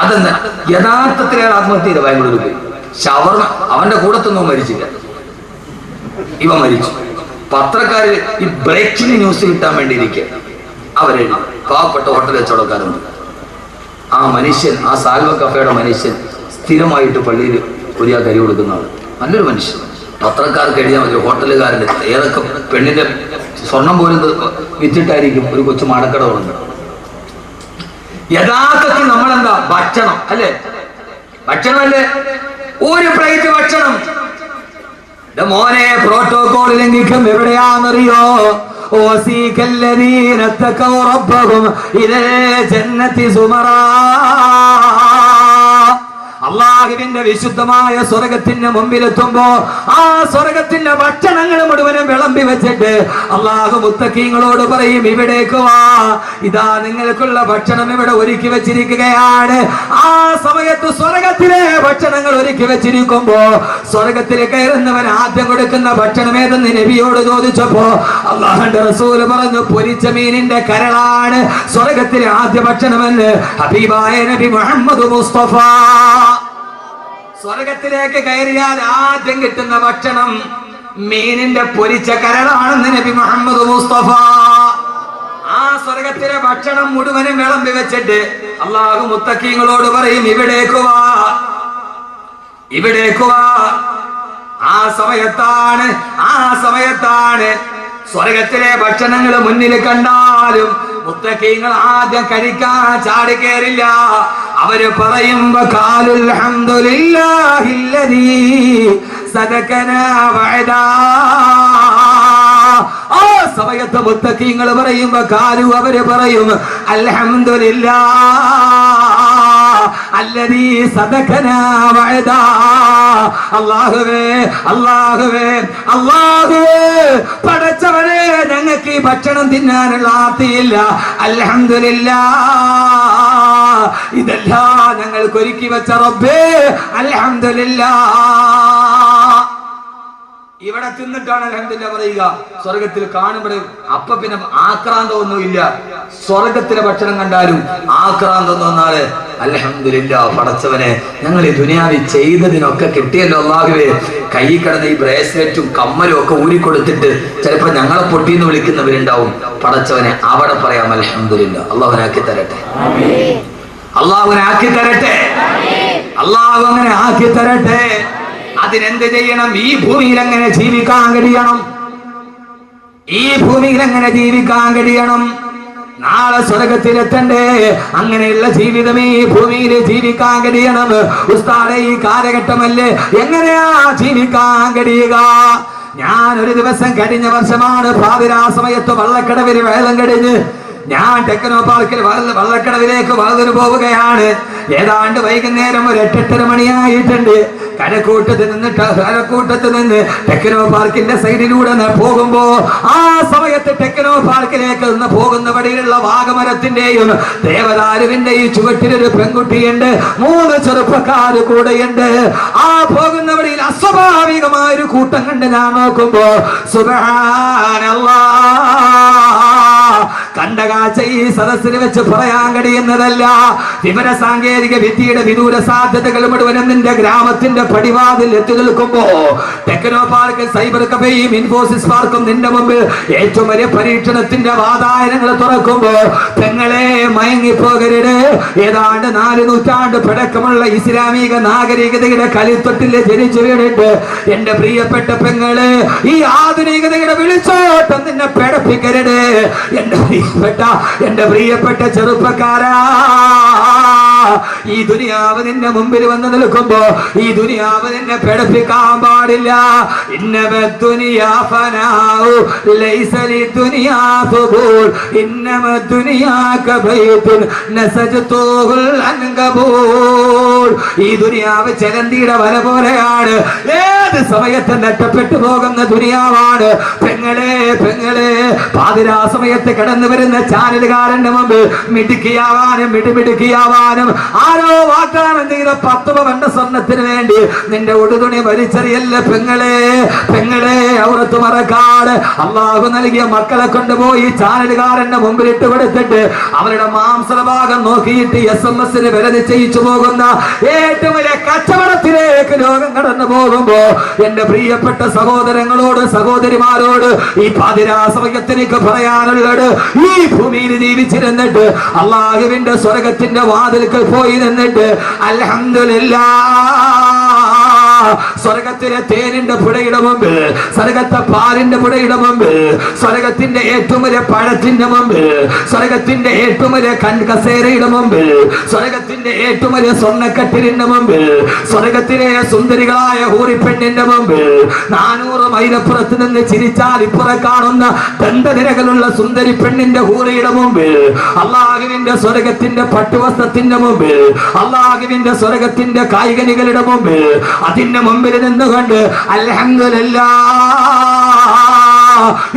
A: അതെന്താ? യഥാർത്ഥത്തിൽ അയാൾ ആത്മഹത്യ ചെയ്ത ബാംഗ്ലൂരിൽ പോയി. ഷവർമ അവന്റെ കൂടത്തൊന്നും മരിച്ചില്ല, ഇവ മരിച്ചു. പത്രക്കാര് ഈ ബ്രേക്കിംഗ് ന്യൂസ് കിട്ടാൻ വേണ്ടി ഇരിക്കുക അവരെഴുതി. പാവപ്പെട്ട ഹോട്ടൽ കച്ചവടക്കാരുണ്ട്. ആ മനുഷ്യൻ, ആ സാൽവ കഫേയുടെ മനുഷ്യൻ സ്ഥിരമായിട്ട് പള്ളിയിൽ ഒരു കരി കൊടുക്കുന്ന ആള്, നല്ലൊരു മനുഷ്യൻ. പത്രക്കാർക്ക് എഴുതിയാൽ മതി. ഹോട്ടലുകാരൻ്റെ ഏതൊക്കെ പെണ്ണിന്റെ സ്വർണം പോലും വിറ്റിട്ടായിരിക്കും ഒരു കൊച്ചു മാടക്കട തുടങ്ങുന്നത്. യഥാർത്ഥത്തിൽ നമ്മളെന്താ? ഭക്ഷണം അല്ലേ? ഭക്ഷണമല്ലേ? ഒരു പ്ലേറ്റ് ഭക്ഷണം. മോനെ പ്രോട്ടോകോൾ ലംഘിക്കും. എവിടെയാണെന്നറിയോ? وَسِيقَ اتَّقَوْا رَبَّهُمْ إِلَى الْجَنَّةِ زُمَرًا. അള്ളാഹുവിന്റെ വിശുദ്ധമായ സ്വർഗത്തിന്റെ മുമ്പിലെത്തുമ്പോ ആ സ്വർഗത്തിന്റെ ഭക്ഷണങ്ങൾ മുഴുവനും വിളമ്പി വെച്ചിട്ട് അള്ളാഹു മുത്തഖീങ്ങളോട് പറയും, ഇവിടേക്ക് വാ, ഇതാ നിങ്ങൾക്കുള്ള ഭക്ഷണം ഇവിടെ ഒരുക്കി വെച്ചിരിക്കുകയാണ്. ആ സമയത്ത് സ്വർഗത്തിലെ ഭക്ഷണങ്ങൾ ഒരുക്കി വെച്ചിരിക്കുമ്പോ സ്വർഗത്തിൽ കയറുന്നവൻ ആദ്യം കൊടുക്കുന്ന ഭക്ഷണം ഏതെന്ന് നബിയോട് ചോദിച്ചപ്പോ അള്ളാഹുവിന്റെ റസൂൽ പറഞ്ഞു, പൊരിച്ച മീനിന്റെ കരളാണ് സ്വർഗത്തിലെ ആദ്യ ഭക്ഷണമെന്ന് ഹബീബായ നബി മുഹമ്മദ് മുസ്തഫ. സ്വർഗത്തിലേക്ക് കയറിയാൽ ആദ്യം കിട്ടുന്ന ഭക്ഷണം മീനിന്റെ പൊരിച്ച കരളാണെന്ന് നബി മുഹമ്മദ് മുസ്തഫ. ആ സ്വർഗത്തിലെ ഭക്ഷണം മുഴുവനും വിളമ്പി വെച്ചിട്ട് അള്ളാഹു മുത്തഖീങ്ങളോട് പറയും, ഇവിടേക്ക് വാ, ഇവിടേക്ക് വാ. ആ സമയത്താണ് സ്വർഗത്തിലെ ഭക്ഷണങ്ങൾ മുന്നിൽ കണ്ടാലും മുത്തഖീങ്ങൾ ആദ്യം കഴിക്കാൻ ചാടി കയറില്ല. അവര് പറയുമ്പോ ഖാലുൽ ഹംദുലില്ലാഹില്ലദീ സദഖനാ വഅദാ. ആ സമയത്ത് മുത്തഖീങ്ങൾ പറയുമ്പോ ഖാലു, അവര് പറയും, അൽഹംദുലില്ലാഹ് അല്ലദീ സദഖനാ വഅദാ. അല്ലാഹുവേ, അല്ലാഹുവേ, അല്ലാഹുവേ, പടച്ചവനെ, ഞങ്ങൾക്ക് ഈ ഭക്ഷണം തിന്നാനുള്ള ആർത്തിയില്ല. അൽഹംദുലില്ലാഹ്, ഇതെല്ലാം ഞങ്ങൾക്ക് ഒരുക്കി വെച്ച റബ്ബേ, അൽഹംദുലില്ലാഹ്. ഇവിടെ തിന്നിട്ടാണ് അൽഹംദുലില്ലാഹ് പറയുക. സ്വർഗത്തിൽ കാണുമ്പോഴും അപ്പൊ പിന്നെ ആക്രാന്തമൊന്നുമില്ല. സ്വർഗത്തിലെ ഭക്ഷണം കണ്ടാലും ആക്രാന്തം തോന്നാല് അൽഹംദുലില്ലാഹ്, പടച്ചവനെ, ഞങ്ങൾ ഈ ദുനിയാവിൽ ചെയ്തതിനൊക്കെ കിട്ടിയല്ലോ അല്ലാഹുവേ. കൈ കിടന്ന ഈ ബ്രേസ്ലെറ്റും കമ്മലും ഒക്കെ ഊരിക്കൊടുത്തിട്ട് ചിലപ്പോ ഞങ്ങളെ പൊട്ടിന്ന് വിളിക്കുന്നവരുണ്ടാവും. പടച്ചവനെ, അവിടെ പറയാം അൽഹംദുലില്ലാഹ്. അള്ളാഹുനാക്കി തരട്ടെ, അള്ളാഹുനാക്കി തരട്ടെ, അള്ളാഹു അങ്ങനെ ആക്കി തരട്ടെ. അതിനെന്ത് ചെയ്യണം? ഈ ഭൂമിയിൽ എങ്ങനെ ജീവിക്കാൻ കഴിയണം? ഈ ഭൂമിയിൽ എങ്ങനെ ജീവിക്കാൻ കഴിയണം? നാളെ സ്വർഗത്തിലെത്തണ്ടേ? അങ്ങനെയുള്ള ജീവിതം ഈ ഭൂമിയിൽ ജീവിക്കാൻ കഴിയണം. ഉസ്താദേ, ഈ കാലഘട്ടമല്ലേ, എങ്ങനെയാ ജീവിക്കാൻ കഴിയുക? ഞാൻ ഒരു ദിവസം കഴിഞ്ഞ വർഷമാണ് പാതിരാ സമയത്ത് വള്ളക്കടവിൽ വെള്ളം കഴിഞ്ഞ് ഞാൻ ടെക്നോ പാർക്കിൽ വള്ളക്കടവിലേക്ക് വളർന്നു പോവുകയാണ്. ഏതാണ്ട് വൈകുന്നേരം ഒരു 8-8:30 മണിയായിട്ടുണ്ട്. കരക്കൂട്ടത്ത് നിന്ന് ടെക്നോ പാർക്കിന്റെ സൈഡിലൂടെ പോകുമ്പോ ആ സമയത്ത് ടെക്നോ പാർക്കിലേക്ക് നിന്ന് പോകുന്ന വഴിയിലുള്ള വാഗമരത്തിന്റെയും ദേവദാരുവിന്റെയും ചുവട്ടിലൊരു പെൺകുട്ടിയുണ്ട്, 3 ചെറുപ്പക്കാര് കൂടെയുണ്ട്. ആ പോകുന്ന വഴിയിൽ അസ്വാഭാവികമായ ഒരു കൂട്ടം കണ്ട് ഞാൻ നോക്കുമ്പോ സുബ്ഹാനല്ലാഹ്, കണ്ട കാഴ്ച ഈ സദസ്സിന് വെച്ച് പറയാൻ കഴിയുന്നതല്ല. വിവര സാങ്കേതിക വിദ്യയുടെ വിദൂര സാധ്യതകൾ മുഴുവനും നിന്റെ ഗ്രാമത്തിന്റെ പടിവാതിൽ എത്തി നിൽക്കുമ്പോ ടെക്നോ പാർക്കിൽ സൈബർ കഫേയും ഇൻഫോസിസ് പാർക്കും നിന്റെ മുമ്പിൽ ഏറ്റവും വലിയ പരീക്ഷണത്തിന്റെ വാതായനങ്ങൾ തുറക്കുമ്പോ പെങ്ങളെ മയങ്ങിപ്പോകരുത്. ഏതാണ്ട് 4 നൂറ്റാണ്ട് പഴക്കമുള്ള ഇസ്ലാമിക നാഗരികതയുടെ കളിത്തൊട്ടിൽ ജനിച്ചു വീണിട്ട് എന്റെ പ്രിയപ്പെട്ട പെങ്ങളെ, ഈ ആധുനികതയുടെ വിളിച്ചോട്ടം നിന്നെ പേടപ്പിക്കരുത്. എന്റെ പ്രിയപ്പെട്ട ചെറുപ്പക്കാരാ, ഈ ദുനിയാവ് നിന്റെ മുമ്പിൽ വന്ന് നിൽക്കുമ്പോ ഈ ദുനിയാവ് നിന്നെ പേടിപ്പിക്കാൻ പാടില്ല. ഇന്നമ ദുനിയാ ഫനാഉ ലൈസ ലിദുനിയാ ഖുബൂൽ ഇന്നമ ദുനിയാ കബൈതുൻ നസജതുൽ അൻകബൂൽ. ഈ ദുനിയാവ് ചെലന്തിയുടെ വല പോലെയാണ്, ഏത് സമയത്ത് നഷ്ടപ്പെട്ടു പോകുന്ന ദുനിയാവാണ്. പെങ്ങളെ പാതിരാ സമയത്ത് കടന്നു വരുന്ന ചാനലുകാരന്റെ മുമ്പ് മിടുക്കിയാവാനും മിടുമിടുക്കിയാവാനും ആരോ വാഗ്ദാനം ചെയ്ത 10 പവന്റെ സ്വർണത്തിന് വേണ്ടി നിന്റെ ഉടുതുണി വലിച്ചെറിയല്ല പെങ്ങളെ ഔറത്ത് മറക്കാട്. അള്ളാഹു നൽകിയ മക്കളെ കൊണ്ടുപോയി ചാനലുകാരന്റെ മുമ്പിൽ ഇട്ട് കൊടുത്തിട്ട് അവരുടെ മാംസഭാഗം നോക്കിയിട്ട് SMS വില നിശ്ചയിച്ചു പോകുന്ന ഏറ്റവും വലിയ കച്ചവടത്തിലേക്ക് ലോകം കടന്നു പോകുമ്പോ എന്റെ പ്രിയപ്പെട്ട സഹോദരങ്ങളോട് സഹോദരിമാരോട് ഈ പാതിരാ സമയത്തിലേക്ക് പറയാനുള്ളത്, ഈ ഭൂമിയിൽ ജീവിച്ചിരുന്നിട്ട് അള്ളാഹുവിന്റെ സ്വർഗത്തിന്റെ വാതിൽക്കൽ പോയി നിന്നിട്ട് അൽഹംദുലില്ലാഹ്, സ്വർഗത്തിലെ തേനിന്റെ പുഴയുടെ മുമ്പിൽ, സ്വർഗത്തെ പാലിന്റെ പുഴയുടെ മുമ്പിൽ, സ്വർഗത്തിന്റെ ഏറ്റവും വലിയ പഴത്തിന്റെ മുമ്പിൽ, സ്വർഗത്തിന്റെ ഏറ്റവും വലിയ കസേരയുടെ മുമ്പിൽ, സ്വർഗത്തിന്റെ ഏറ്റവും വലിയ സ്വർണ്ണക്കട്ടിലിന്റെ മുമ്പിൽ, സ്വർഗത്തിലെ സുന്ദരികളായ ഹൂറിപ്പെണ്ണിന്റെ മുമ്പിൽ, 400 മൈലപ്പുറത്ത് നിന്ന് ചിരിച്ചാൽ ഇപ്പുറ കാണുന്ന ദന്തനിരകളുള്ള സുന്ദരി പെണ്ണിന്റെ ഹൂറിയുടെ മുമ്പിൽ, അള്ളാഹുവിന്റെ സ്വർഗത്തിന്റെ പട്ടുവസ്ത്രത്തിന്റെ മുമ്പിൽ, അള്ളാഹുവിന്റെ സ്വർഗത്തിന്റെ കായികനികളുടെ മുമ്പിൽ, അതിന്റെ മുമ്പിൽ നിന്നുകൊണ്ട് അൽഹംദുലില്ലാഹ്,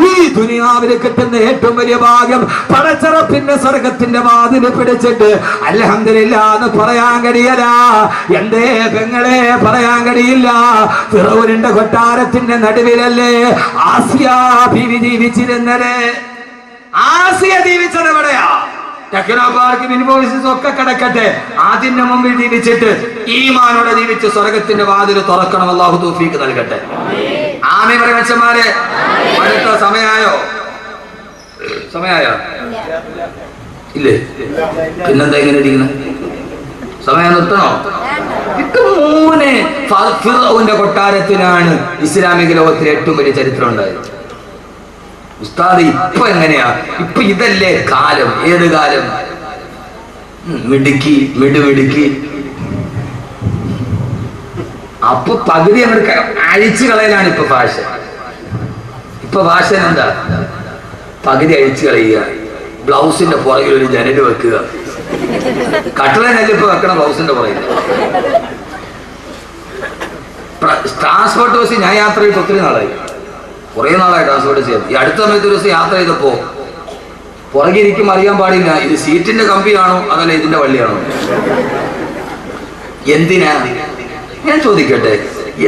A: ഈ ദുനിയാവിൽ കിട്ടുന്ന ഏറ്റവും വലിയ ഭാഗ്യം പടച്ചറപ്പിന്റെ സ്വർഗത്തിന്റെ വാതിൽ പിടിച്ചിട്ട് അൽഹംദുലില്ലാഹ് എന്ന് പറയാൻ കഴിയല. എന്തേ പെങ്ങളെ പറയാൻ കഴിയില്ല? ഫിറൗനിന്റെ കൊട്ടാരത്തിന്റെ നടുവിലല്ലേ ആസിയ ബീവി ജീവിച്ചിരുന്നത്? ആസിയ ജീവിച്ചത് എവിടെയാ? ടെക്നോ പാർക്കും ഇൻഫോസിസ് ഒക്കെ കിടക്കട്ടെ, അതിന്റെ മുമ്പിൽ ജീവിച്ചിട്ട് ഈമാനോടെ ജീവിച്ച് സ്വർഗത്തിന്റെ വാതിൽ തുറക്കണം. അല്ലാഹു തൗഫീഖ് നൽകട്ടെ. ആമീൻ പറയ് മച്ചന്മാരെ. അടുത്ത സമയായോ? ഇല്ലേ? പിന്നെന്താ ഇങ്ങനെ ഇരിക്കുന്നത്? സമയം നിർത്തണോ? മോനെ ഫിറൗന്റെ കൊട്ടാരത്തിനാണ് ഇസ്ലാമിക ലോകത്തിലെ ഏറ്റവും വലിയ ചരിത്രം ഉണ്ടായത്. ഉസ്താദ് ഇപ്പൊ എങ്ങനെയാ? ഇപ്പൊ ഇതല്ലേ കാലം? ഏത് കാലം? മിടുമിടുക്കി. അപ്പൊ പകുതി അങ്ങോട്ട് അഴിച്ചു കളയലാണ് ഇപ്പൊ ഫാഷൻ. ഇപ്പൊ ഫാഷൻ എന്താ? പകുതി അഴിച്ചു കളയുക, ബ്ലൗസിന്റെ പുറകിൽ ഒരു ജനല് വെക്കുക. കട്ടളനല്ല ഇപ്പൊ വെക്കണം ബ്ലൗസിന്റെ പുറകിൽ. ട്രാൻസ്പോർട്ട് ബസ് ഞാൻ യാത്ര ചെയ്ത് ഒത്തിരി നാളായി, കുറേ നാളായി ട്രാൻസ്പോർട്ട് ചെയ്യാം. ഈ അടുത്ത സമയത്ത് ഒരു ദിവസം യാത്ര ചെയ്തപ്പോ പുറകിരിക്കും അറിയാൻ പാടില്ല ഇത് സീറ്റിന്റെ കമ്പിയാണോ അതല്ല ഇതിന്റെ വള്ളിയാണോ. എന്തിനാ ഞാൻ ചോദിക്കട്ടെ,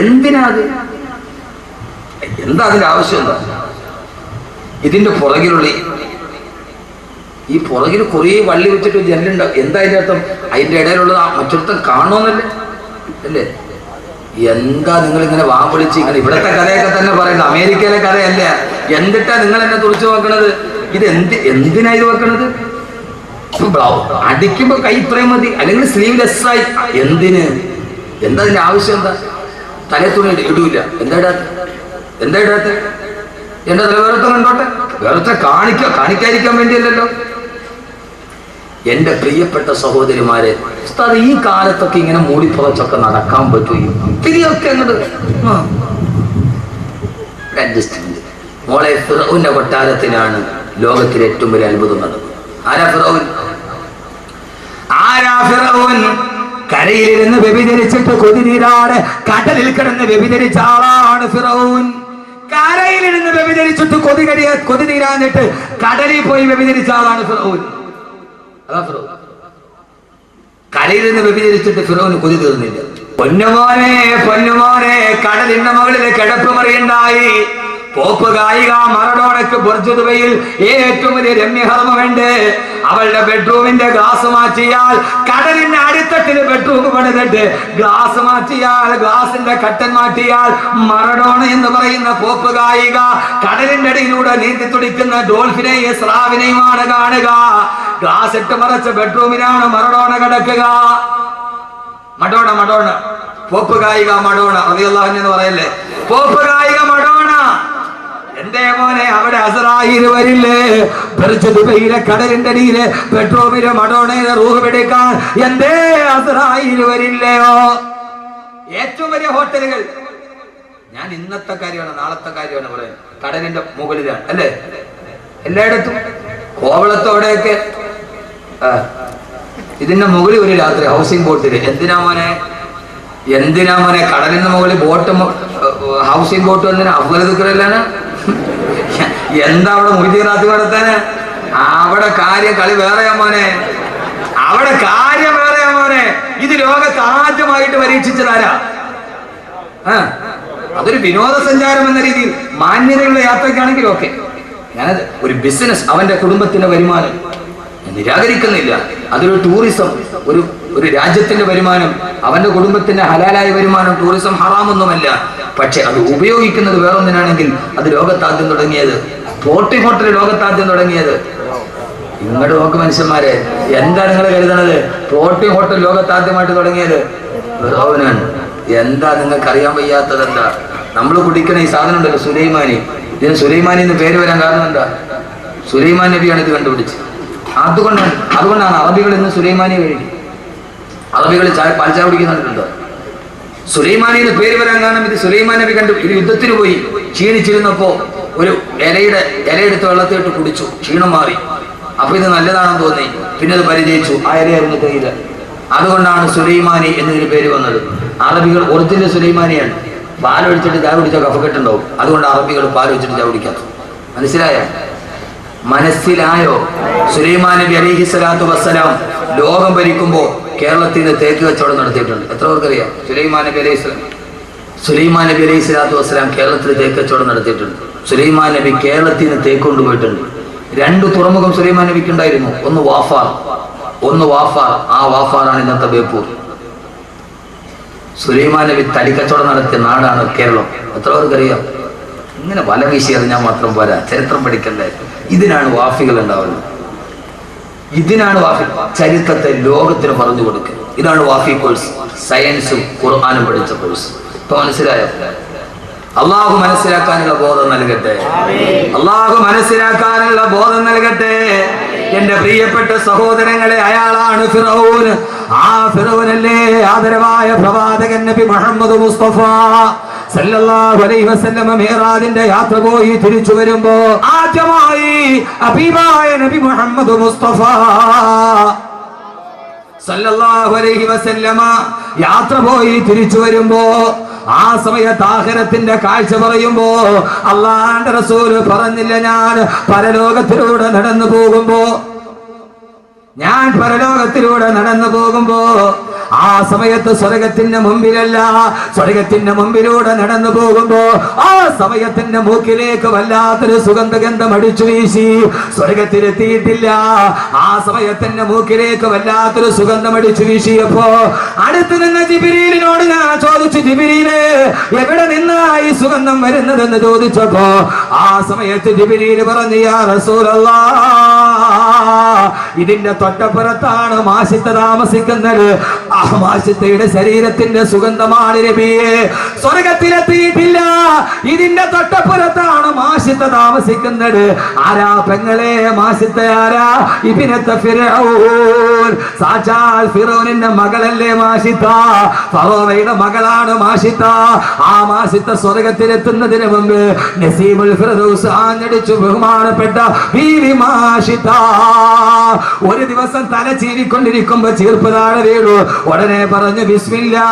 A: എന്തിനാ അത്? എന്താ അതിന്റെ ആവശ്യം? എന്താ ഇതിന്റെ പുറകിലുള്ള ഈ പുറകിൽ കുറേ വള്ളി വെച്ചിട്ട് ജനലുണ്ടാവും? എന്താ അതിന്റെ അർത്ഥം? അതിന്റെ ഇടയിലുള്ളത് മറ്റൊരുത്തം കാണുമെന്നല്ലേ അല്ലേ? എന്താ നിങ്ങൾ ഇങ്ങനെ വാവിളിച്ച് ഇങ്ങനെ? ഇവിടത്തെ കഥയൊക്കെ തന്നെ പറയുന്നത് അമേരിക്കയിലെ കഥയല്ല. എന്നിട്ടാ നിങ്ങൾ എന്നെ തുറച്ചു നോക്കണത്? ഇത് എന്തിനാ ഇത് വെക്കണത്? അടിക്കുമ്പോ കൈ ഇത്രയും മതി, അല്ലെങ്കിൽ സ്ലീവ്ലെസ് ആയി. എന്തിന്? എന്താ അതിന്റെ ആവശ്യം? എന്താ തലേ തുണി ഇടൂല? എന്താ ഇടാത്ത? എന്റെ തല വേറൊരുത്തം കണ്ടോട്ടെ, വേറൊരുത്തം കാണിക്കാതിരിക്കാൻ വേണ്ടിയല്ലല്ലോ. എന്റെ പ്രിയപ്പെട്ട സഹോദരിമാരെ, ഉസ്താദ് ഈ കാലത്തൊക്കെ ഇങ്ങനെ മൂടിപ്പുറച്ചൊക്കെ നടക്കാൻ പറ്റും? തിരിയൊക്കെ അഡ്ജസ്റ്റ്മെന്റ്. മോളെ, ഫിറഔന്റെ കൊട്ടാരത്തിലാണ് ലോകത്തിലെ ഏറ്റവും വലിയ അത്ഭുതം നടന്നത്. ആരാ ഫിറഔൻ? കരയിലിരുന്ന് വ്യഭിചരിച്ചിട്ട് കൊതിനീരാടെ കടലിൽ കിടന്ന് വ്യഭിചരിച്ച ആളാണ് ഫിറഔൻ. കരയിലിരുന്ന് വ്യഭിചരിച്ചിട്ട് കൊതിനീരാന്നിട്ട് കടലിൽ പോയി വ്യഭിചരിച്ച ആളാണ് ഫിറഔൻ. അതാ ഫിറഔൻ. കരയിൽ നിന്ന് വ്യഭിചരിച്ചിട്ട് ഫിറഔന് കൊതി തീർന്നില്ല. പൊന്നുമോനെ പൊന്നുമോനെ, കടലിന്റെ മുകളിൽ കിടപ്പുമറിയുണ്ടായി. പോപ്പ് ഗായിക മറഡോണയ്ക്ക് ബുർജ് ദുബൈയിൽ ഏറ്റവും വലിയ രമ്യഹർമ്മമുണ്ട്. അവളുടെ ബെഡ്റൂമിന്റെ ഗ്ലാസ് മാറ്റിയാൽ കടലിന്റെ അടിത്തട്ടില് ബെഡ്റൂം പണിതിട്ട് ഗ്ലാസ് മാറ്റിയാൽ, ഗ്ലാസിന്റെ കട്ടൻ മാറ്റിയാൽ മറഡോണ എന്ന് പറയുന്ന പോപ്പ് ഗായിക കടലിന്റെ അടിയിലൂടെ നീന്തി തുടിക്കുന്ന ഡോൾഫിനെയും സ്രാവിനെയുമാണ് കാണുക. ഗ്ലാസ് ഇട്ട് മറച്ച ബെഡ്റൂമിലാണ് മറഡോണ കിടക്കുക. മഡോണ മഡോണ പോപ്പ് ഗായിക മഡോണ റളിയല്ലാഹു അൻഹ എന്ന് പറയല്ലേ, പോപ്പ് ഗായിക മഡോണ. എന്തേ മോനെ, അവിടെ അസ്രായീൽ വരില്ലേ? ബർജ് ദുബൈയിലെ കടലിന്റെ അടിയിലെ ബെഡ്റൂമിലെ മഡോണയുടെ റൂഹ് പിടിക്കാൻ എന്തേ അസ്രായീൽ വരില്ലയോ? ഏറ്റവും വലിയ ഹോട്ടലുകൾ, ഞാൻ ഇന്നത്തെ കാര്യമാണ് നാളത്തെ കാര്യമാണ് പറയാൻ, കടലിന്റെ മുകളിലാണ് അല്ലേ? എല്ലായിടത്തും കോവളത്തോടെയൊക്കെ ഇതിന്റെ മുകളിൽ ഒരു രാത്രി ഹൗസിംഗ് ബോട്ടില്. എന്തിനാ മോനെ കടലിന്റെ മുകളിൽ ബോട്ട്, ഹൗസിംഗ് ബോട്ട് എന്തിനാ? അഫ്ഗാനിലാണ്. എന്താ അവിടെ മുഹിദ്ദീൻ നടത്താന്? അവിടെ കാര്യം കളി വേറെയാ മോനെ, അവിടെ കാര്യം വേറെയാ മോനെ. ഇത് ലോകത്ത് ആദ്യമായിട്ട് പരീക്ഷിച്ചതാരാ? അതൊരു വിനോദസഞ്ചാരം എന്ന രീതിയിൽ മാന്യതയുള്ള യാത്രയ്ക്കാണെങ്കിൽ ഓക്കെ. ഞാനത് ഒരു ബിസിനസ്, അവന്റെ കുടുംബത്തിന്റെ വരുമാനം നിരാകരിക്കുന്നില്ല. അതൊരു ടൂറിസം, ഒരു രാജ്യത്തിന്റെ വരുമാനം, അവന്റെ കുടുംബത്തിന്റെ ഹലാലായ വരുമാനം. ടൂറിസം ഹറാമൊന്നുമല്ല. പക്ഷെ അത് ഉപയോഗിക്കുന്നത് വേറൊന്നിനാണെങ്കിൽ അത് ലോകത്താദ്യം തുടങ്ങിയത്, ഫ്ലോട്ടിംഗ് ഹോട്ടൽ ലോകത്താദ്യം തുടങ്ങിയത്. നിങ്ങളുടെ നോക്ക് മനുഷ്യന്മാരെ, എന്താ നിങ്ങൾ കരുതണത്? ഫ്ലോട്ടിംഗ് ഹോട്ടൽ ലോകത്താദ്യമായിട്ട് തുടങ്ങിയത് ഫിറഔനാണ്. എന്താ നിങ്ങൾക്ക് അറിയാൻ വയ്യാത്തത്? എന്താ നമ്മൾ കുടിക്കണ ഈ സാധനം ഉണ്ടല്ലോ സുലൈമാനി, ഇതിന് സുലൈമാനി എന്ന് പേര് വരാൻ കാരണം എന്താ? സുലൈമാൻ നബിയാണ് ഇത് കണ്ടുപിടിച്ചത്. അതുകൊണ്ടാണ് അറബികൾ ഇന്ന് സുലൈമാനിയെ കഴിക്കും. അറബികൾ പാൽച്ചായ കുടിക്കുന്നുണ്ടോ? സുലൈമാനിയുടെ പേര് വരാൻ കാരണം ഇത് സുലൈമാൻ നബി ഇത് യുദ്ധത്തിന് പോയി ക്ഷീണിച്ചിരുന്നപ്പോ ഒരു ഇലയെടുത്ത് വെള്ളത്തിട്ട് കുടിച്ചു, ക്ഷീണം മാറി. അപ്പൊ ഇത് നല്ലതാണെന്ന് തോന്നി, പിന്നെ അത് പരിചയിച്ചു. ആ ഇലയായിരുന്നു തേയില. അതുകൊണ്ടാണ് സുലൈമാനി എന്നതിന് പേര് വന്നത്. അറബികൾ ഒറിജിനൽ സുലൈമാനിയാണ്. പാലൊഴിച്ചിട്ട് ചായ കുടിച്ചാൽ കഫക്കെട്ടുണ്ടാവും. അതുകൊണ്ട് അറബികൾ പാലൊഴിച്ചിട്ട് ചായ കുടിക്കാത്ത. മനസ്സിലായോ? സുലൈമാൻ നബി അലൈഹി സ്വലാത്തു വസ്സലാം ലോകം ഭരിക്കുമ്പോ കേരളത്തിൽ നിന്ന് തേക്ക് കച്ചവടം നടത്തിയിട്ടുണ്ട്. എത്ര പേർക്കറിയാം? സുലൈമാൻ നബി അലൈഹി സ്വലാത്തു വസ്സലാം കേരളത്തിൽ തേക്ക് കച്ചവടം നടത്തിയിട്ടുണ്ട്. സുലൈമാൻ നബി കേരളത്തിൽ നിന്ന് തേക്ക് കൊണ്ടുപോയിട്ടുണ്ട്. 2 തുറമുഖം സുലൈമാൻ നബിക്ക് ഉണ്ടായിരുന്നു. ഒന്ന് വാഫാർ. ആ വാഫാറാണ് ഇന്നത്തെ ബേപ്പൂർ. സുലൈമാൻ നബി തടിക്കച്ചവടം നടത്തിയ നാടാണ് കേരളം. എത്ര പേർക്കറിയാം? ഇങ്ങനെ വല വീശി അറിഞ്ഞാൽ മാത്രം പോരാ, ചരിത്രം പഠിക്കണ്ടേ. ഇതിനാണ് വാഫികൾ ഉണ്ടാവുന്നത്. ഇതിനാണ് വാഫി. ചരിത്രത്തെ ലോകത്തിന് പറഞ്ഞു കൊടുക്കുക. ഇതാണ് വാഫി കോഴ്സ്. സയൻസും ഖുർആനും പഠിച്ച കോഴ്സ്. ഇപ്പൊ മനസ്സിലായോ? അള്ളാഹു മനസ്സിലാക്കാനുള്ള ബോധം നൽകട്ടെ. എന്റെ പ്രിയപ്പെട്ട സഹോദരങ്ങളെ, അയാളാണ് ഫിറഔൻ. ആ ഫിറഔനല്ലേ ആദരവായ പ്രവാചകൻ നബി മുഹമ്മദ് മുസ്തഫ സല്ലല്ലാഹു അലൈഹി വസല്ലം മിഅ്റാജിന്റെ യാത്ര പോയി തിരിച്ചു വരുമ്പോ ആദ്യമായി ഹബീബായ നബി മുഹമ്മദ് മുസ്തഫ സല്ലല്ലാഹു അലൈഹി വസല്ലം യാത്ര പോയി തിരിച്ചു വരുമ്പോ ആ സമയത്ത് ആഖിറത്തിന്റെ കാഴ്ച പറയുമ്പോ അല്ലാഹുവിന്റെ റസൂൽ പറഞ്ഞില്ല, ഞാൻ പരലോകത്തിലൂടെ നടന്നു പോകുമ്പോ ആ സമയത്ത് സ്വർഗത്തിന്റെ മുമ്പിലല്ല, സ്വർഗത്തിന്റെ മുമ്പിലൂടെ നടന്നു പോകുമ്പോ ആ സമയത്തിന്റെ മൂക്കിലേക്ക് വല്ലാത്തൊരു സുഗന്ധഗന്ധം അടിച്ചു വീശി. സ്വർഗത്തിലെത്തിയിട്ടില്ല. ആ സമയത്തിന്റെ മൂക്കിലേക്ക് വല്ലാത്തൊരു സുഗന്ധം അടിച്ചു വീശിയപ്പോ അടുത്ത് നിന്ന ജിബ്രീലിനോട് ഞാൻ ചോദിച്ചു, ജിബ്രീല് എവിടെ നിന്നായി സുഗന്ധം വരുന്നതെന്ന് ചോദിച്ചപ്പോ ആ സമയത്ത് ജിബ്രീല് പറഞ്ഞു, യാ റസൂലല്ലാഹ്, ഇതിന്റെ തൊട്ടപ്പുറത്താണ് മാഷിത്ത താമസിക്കുന്നത്. ആ മാഷിത്തയുടെ ശരീരത്തിന്റെ സുഗന്ധമാണ് നബിയെ. സ്വർഗത്തിലെത്തിയിട്ടില്ല. ഇതിന്റെ തൊട്ടപ്പുറത്താണ് മാഷിത്ത താമസിക്കുന്നത്. ആരാ പെങ്ങളെ മാഷിത്ത? ആരാ? ഇബ്നത്ത് ഫിർഔൻ. സാക്ഷാൽ ഫിറൗനിന്റെ മകളല്ലേ മാഷിത്ത? ഫറോവയുടെ മകളാണ് മാഷിത്ത. ആ മാഷിത്ത സ്വർഗത്തിലെത്തുന്നതിന് മുമ്പ് നസീമുൽ ഫിർദൗസ് ആഞ്ഞടിച്ചു ബഹുമാനപ്പെട്ട ബീവി മാഷിത്ത. ഒരു ദിവസം തല ചീരിക്കൊണ്ടിരിക്കുമ്പോ ചീർപ്പ് താഴെ വീണു. ഉടനെ പറഞ്ഞു ബിസ്മില്ലാ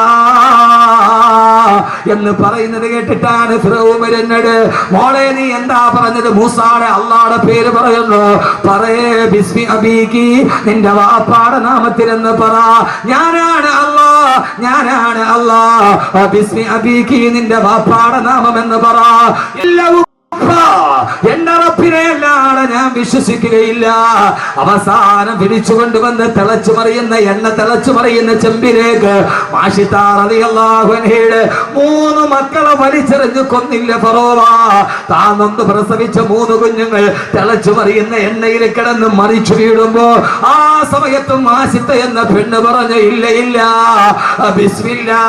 A: എന്ന് പറയുന്നത് കേട്ടിട്ടാണ് ഫിറൗൻ വരുന്നത്. മോളെ നീ എന്താ പറഞ്ഞത്? മൂസാടെ അള്ളാടെ പേര് പറയുന്നു. പറയേ ബിസ്മി അബീകി, നിന്റെ വാപ്പാടെ നാമത്തിലെന്ന് പറ. ഞാനാണ് അല്ലാ, ഞാനാണ് അല്ലാ. ബിസ്മി അബീകി, നിന്റെ വാപ്പാടെ നാമം എന്ന് പറ. എല്ലാവരും എന്റെ റബ്ബിനെ അല്ലാതെ ഞാൻ വിശ്വസിക്കുകയില്ല. അവസാനം പിടിച്ചു കൊണ്ടുവന്ന് തിളച്ചു മറിയുന്ന എണ്ണ തിളച്ചു മറിയുന്ന ചെമ്പിലേക്ക് മാഷിത്ത റളിയല്ലാഹു അൻഹയുടെ 3 മക്കളെ വലിച്ചെറിഞ്ഞു കൊന്നില്ല ഫറോവ. താൻ നൊന്ത് പ്രസവിച്ച 3 കുഞ്ഞുങ്ങൾ തിളച്ചു മറിയുന്ന എണ്ണയിൽ കിടന്ന് മറിച്ചു വീഴുമ്പോ ആ സമയത്തും മാഷിത്ത എന്ന പെണ്ണ് പറഞ്ഞു ഇല്ല ഇല്ല ബിസ്മില്ലാ.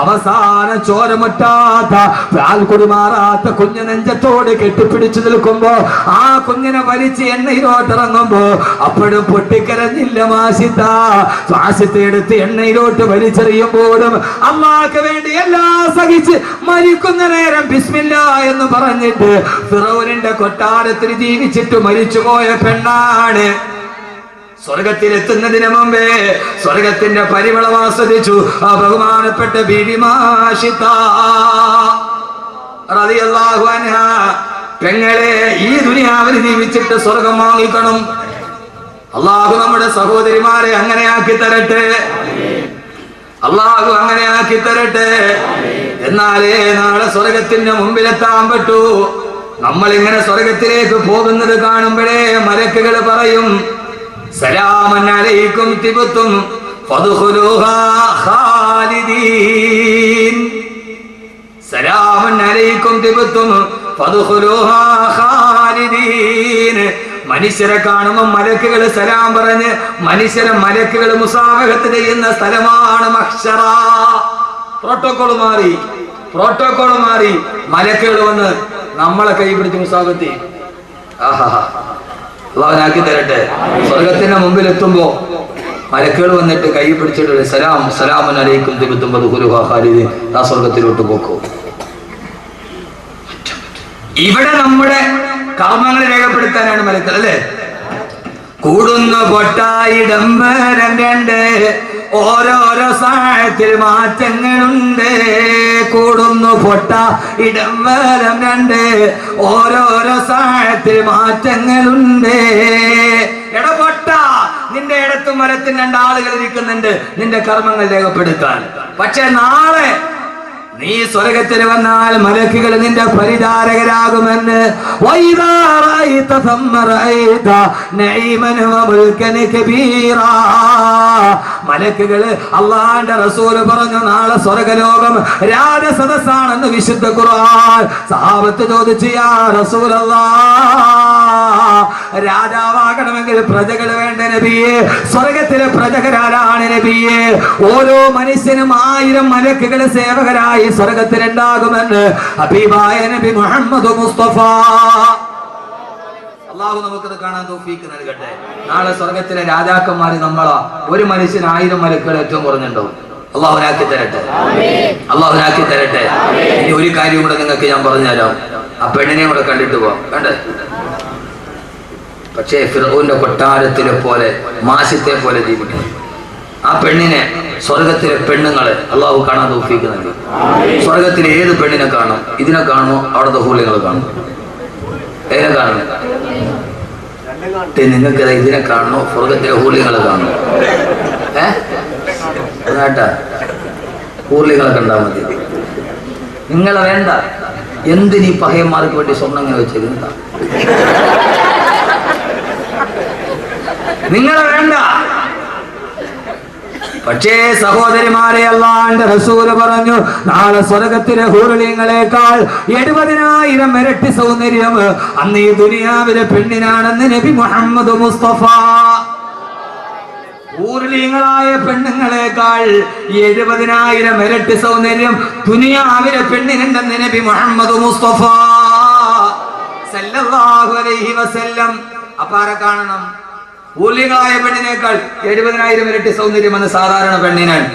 A: അവസാനം ചോരമുറ്റാത്ത മാറാത്ത കുഞ്ഞ് നെഞ്ചത്തോട് കെട്ടിപ്പിടിച്ചു നിൽക്കുമ്പോ ആ കുഞ്ഞിനെ വലിച്ച് എണ്ണയിലോട്ടിറങ്ങുമ്പോ അപ്പോഴും പൊട്ടിക്കരഞ്ഞില്ല മാഷിത്ത. മാഷിത്ത എടുത്ത് എണ്ണയിലോട്ട് വലിച്ചെറിയുമ്പോഴും അല്ലാഹുവിന് വേണ്ടി എല്ലാം സഹിച്ച് മരിക്കുന്ന നേരം ബിസ്മില്ലാ എന്ന് പറഞ്ഞിട്ട് ഫിറൗനിന്റെ കൊട്ടാരത്തിൽ ജീവിച്ചിട്ട് മരിച്ചുപോയ പെണ്ണാണ്. സ്വർഗത്തിലെത്തുന്നതിന് മുമ്പേ സ്വർഗത്തിന്റെ പരിമളം ആസ്വദിച്ചു ആ ബഹുമാനപ്പെട്ട ബീവി മാഷിത്ത റളിയല്ലാഹു അൻഹാ. പെങ്ങളെ, ഈ ദുനിയാവിൽ ജീവിച്ചിട്ട് സ്വർഗം വാങ്ങിക്കണം. അല്ലാഹു നമ്മുടെ സഹോദരിമാരെ അങ്ങനെ ആക്കി തരട്ടെ. അല്ലാഹു അങ്ങനെ ആക്കി തരട്ടെ. എന്നാലേ നാളെ സ്വർഗത്തിന്റെ മുമ്പിലെത്താൻ പറ്റൂ. നമ്മൾ ഇങ്ങനെ സ്വർഗത്തിലേക്ക് പോകുന്നത് കാണുമ്പോഴേ മലക്കുകൾ പറയും സലാമൻ അലൈക്കും തിബ്തും ഫദ്ഖുലൂഹാ ഖാലിദീൻ. സലാമൻ അലൈക്കും തിബ്തും ഫദ്ഖുലൂഹാ ഖാലിദീൻ. മനുഷ്യരെ കാണുമ്പോൾ മലക്കുകൾ സലാം പറഞ്ഞ് മനുഷ്യരെ മലക്കുകൾ മുസാഫഹത്ത് ചെയ്യുന്ന സ്ഥലമാണ് മഹ്ശറ. പ്രോട്ടോകോൾ മാറി മലക്കുകൾ വന്ന് നമ്മളെ കൈ പിടിച്ച് മുസാഫഹത്ത് ചെയ്യും. അല്ലാഹുനാക്കി തരട്ടെ. സ്വർഗത്തിന്റെ മുമ്പിൽ എത്തുമ്പോ മലക്കുകൾ വന്നിട്ട് കൈ പിടിച്ചിട്ട് സലാമൻ അലൈക്കും തിബ്തും ഫദ്ഖുലൂഹാ ഖാലിദീൻ. ആ സ്വർഗത്തിലോട്ട് പോക്കോ. ഇവിടെ നമ്മുടെ കർമ്മങ്ങൾ രേഖപ്പെടുത്താനാണ് മലക്കുകൾ അല്ലേ. കൂടുന്നു പൊട്ടായിടം വരം 2 ഓരോരോ സാഹത്തിൽ മാറ്റങ്ങളുണ്ട്. കൂടുന്നു പൊട്ട ഇടം വരം 2 ഓരോരോ സാഹത്തിൽ മാറ്റങ്ങളുണ്ട്. എടപൊട്ട, നിന്റെ ഇടത്തും വലത്തും 2 ആളുകൾ ഇരിക്കുന്നുണ്ട് നിന്റെ കർമ്മങ്ങൾ രേഖപ്പെടുത്താൻ. പക്ഷെ നാളെ നീ സ്വർഗത്തിൽ വന്നാൽ മലക്കുകൾ നിന്റെ പരിചാരകരാകുമെന്ന്. മലക്കുകൾ അള്ളാന്റെ റസൂൽ പറഞ്ഞു നാളെ സ്വർഗലോകം രാജസദസ്സാണെന്ന് വിശുദ്ധ ഖുർആൻ. സഹാബത്ത് ചോദിച്ചു യാ റസൂലല്ലാഹ്, രാജാവാകണമെങ്കിൽ പ്രജകൾ വേണ്ട നബിയെ. സ്വർഗത്തിലെ പ്രജകരാരാണ് നബിയെ? ഓരോ മനുഷ്യനും 1000 മലക്കുകൾ സേവകരായി സ്വർഗത്തിലുണ്ടാകുമെന്ന് ഹബീബായ നബി മുഹമ്മദ് മുസ്തഫ. അല്ലാഹു നമുക്കത് കാണാൻ തൗഫീഖ് നൽകട്ടെ. നാളെ സ്വർഗത്തിലെ രാജാക്കന്മാര് നമ്മളാ. ഒരു മനുഷ്യന് 1000 മലക്കുകൾ ഏറ്റവും കുറഞ്ഞുണ്ടാവും. അല്ലാഹുനാക്കി തരട്ടെ. അല്ലാഹുനാക്കി തരട്ടെ. ഇനി ഒരു കാര്യം കൂടെ നിങ്ങൾക്ക് ഞാൻ പറഞ്ഞുതരാം. ആ പെണ്ണിനെ കൂടെ കണ്ടിട്ട് പോവാം. കണ്ടേ? പക്ഷേ ഫിർഔന്റെ കൊട്ടാരത്തിലെ പോലെ മാഷിത്തെ പോലെ ജീവിക്കണം. ആ പെണ്ണിനെ സ്വർഗത്തിലെ പെണ്ണുങ്ങളെ അള്ളാഹു കാണാൻ തൗഫീഖ് നൽകി. സ്വർഗത്തിലെ ഏത് പെണ്ണിനെ കാണും? ഇതിനെ കാണുമോ? അവിടുത്തെ ഹൂലികൾ കാണും. ഏതിനെ കാണും? നിങ്ങൾക്ക് ഇതിനെ കാണണോ? സ്വർഗത്തിലെ ഹൂലികളെ കാണും. കേട്ടാ, ഹൂലികളെ കണ്ടാൽ മതി. നിങ്ങളെ വേണ്ട. എന്തിനീ പഹയന്മാർക്ക് വേണ്ടി സ്വർണ്ണങ്ങൾ വെച്ചത്? എന്താ നിങ്ങളെ വേണ്ട. പക്ഷേ സഹോദരിമാരെ, അല്ലാഹുവിന്റെ റസൂല് പറഞ്ഞു, നാളെ സ്വർഗത്തിലെ ഹൂറുലിങ്ങളെക്കാൾ 70,000 ഇരട്ടി സൗന്ദര്യം അന്ന് ഈ ദുനിയാവിലെ പെണ്ണിനാണെന്ന് നബി മുഹമ്മദ് മുസ്തഫ. ഊർലിങ്ങളായ പെണ്ണുങ്ങളെക്കാൾ 70,000 ഇരട്ടി സൗന്ദര്യം ദുനിയാവിലെ പെണ്ണിനുണ്ടെന്ന് നബി മുഹമ്മദ് മുസ്തഫ സല്ലല്ലാഹു അലൈഹി വസല്ലം. അപ്പാര കാണണം, ഊർലികളായ പെണ്ണിനേക്കാൾ 70,000 ഇരട്ടി സൗന്ദര്യം എന്ന് സാധാരണ പെണ്ണിനാണ്.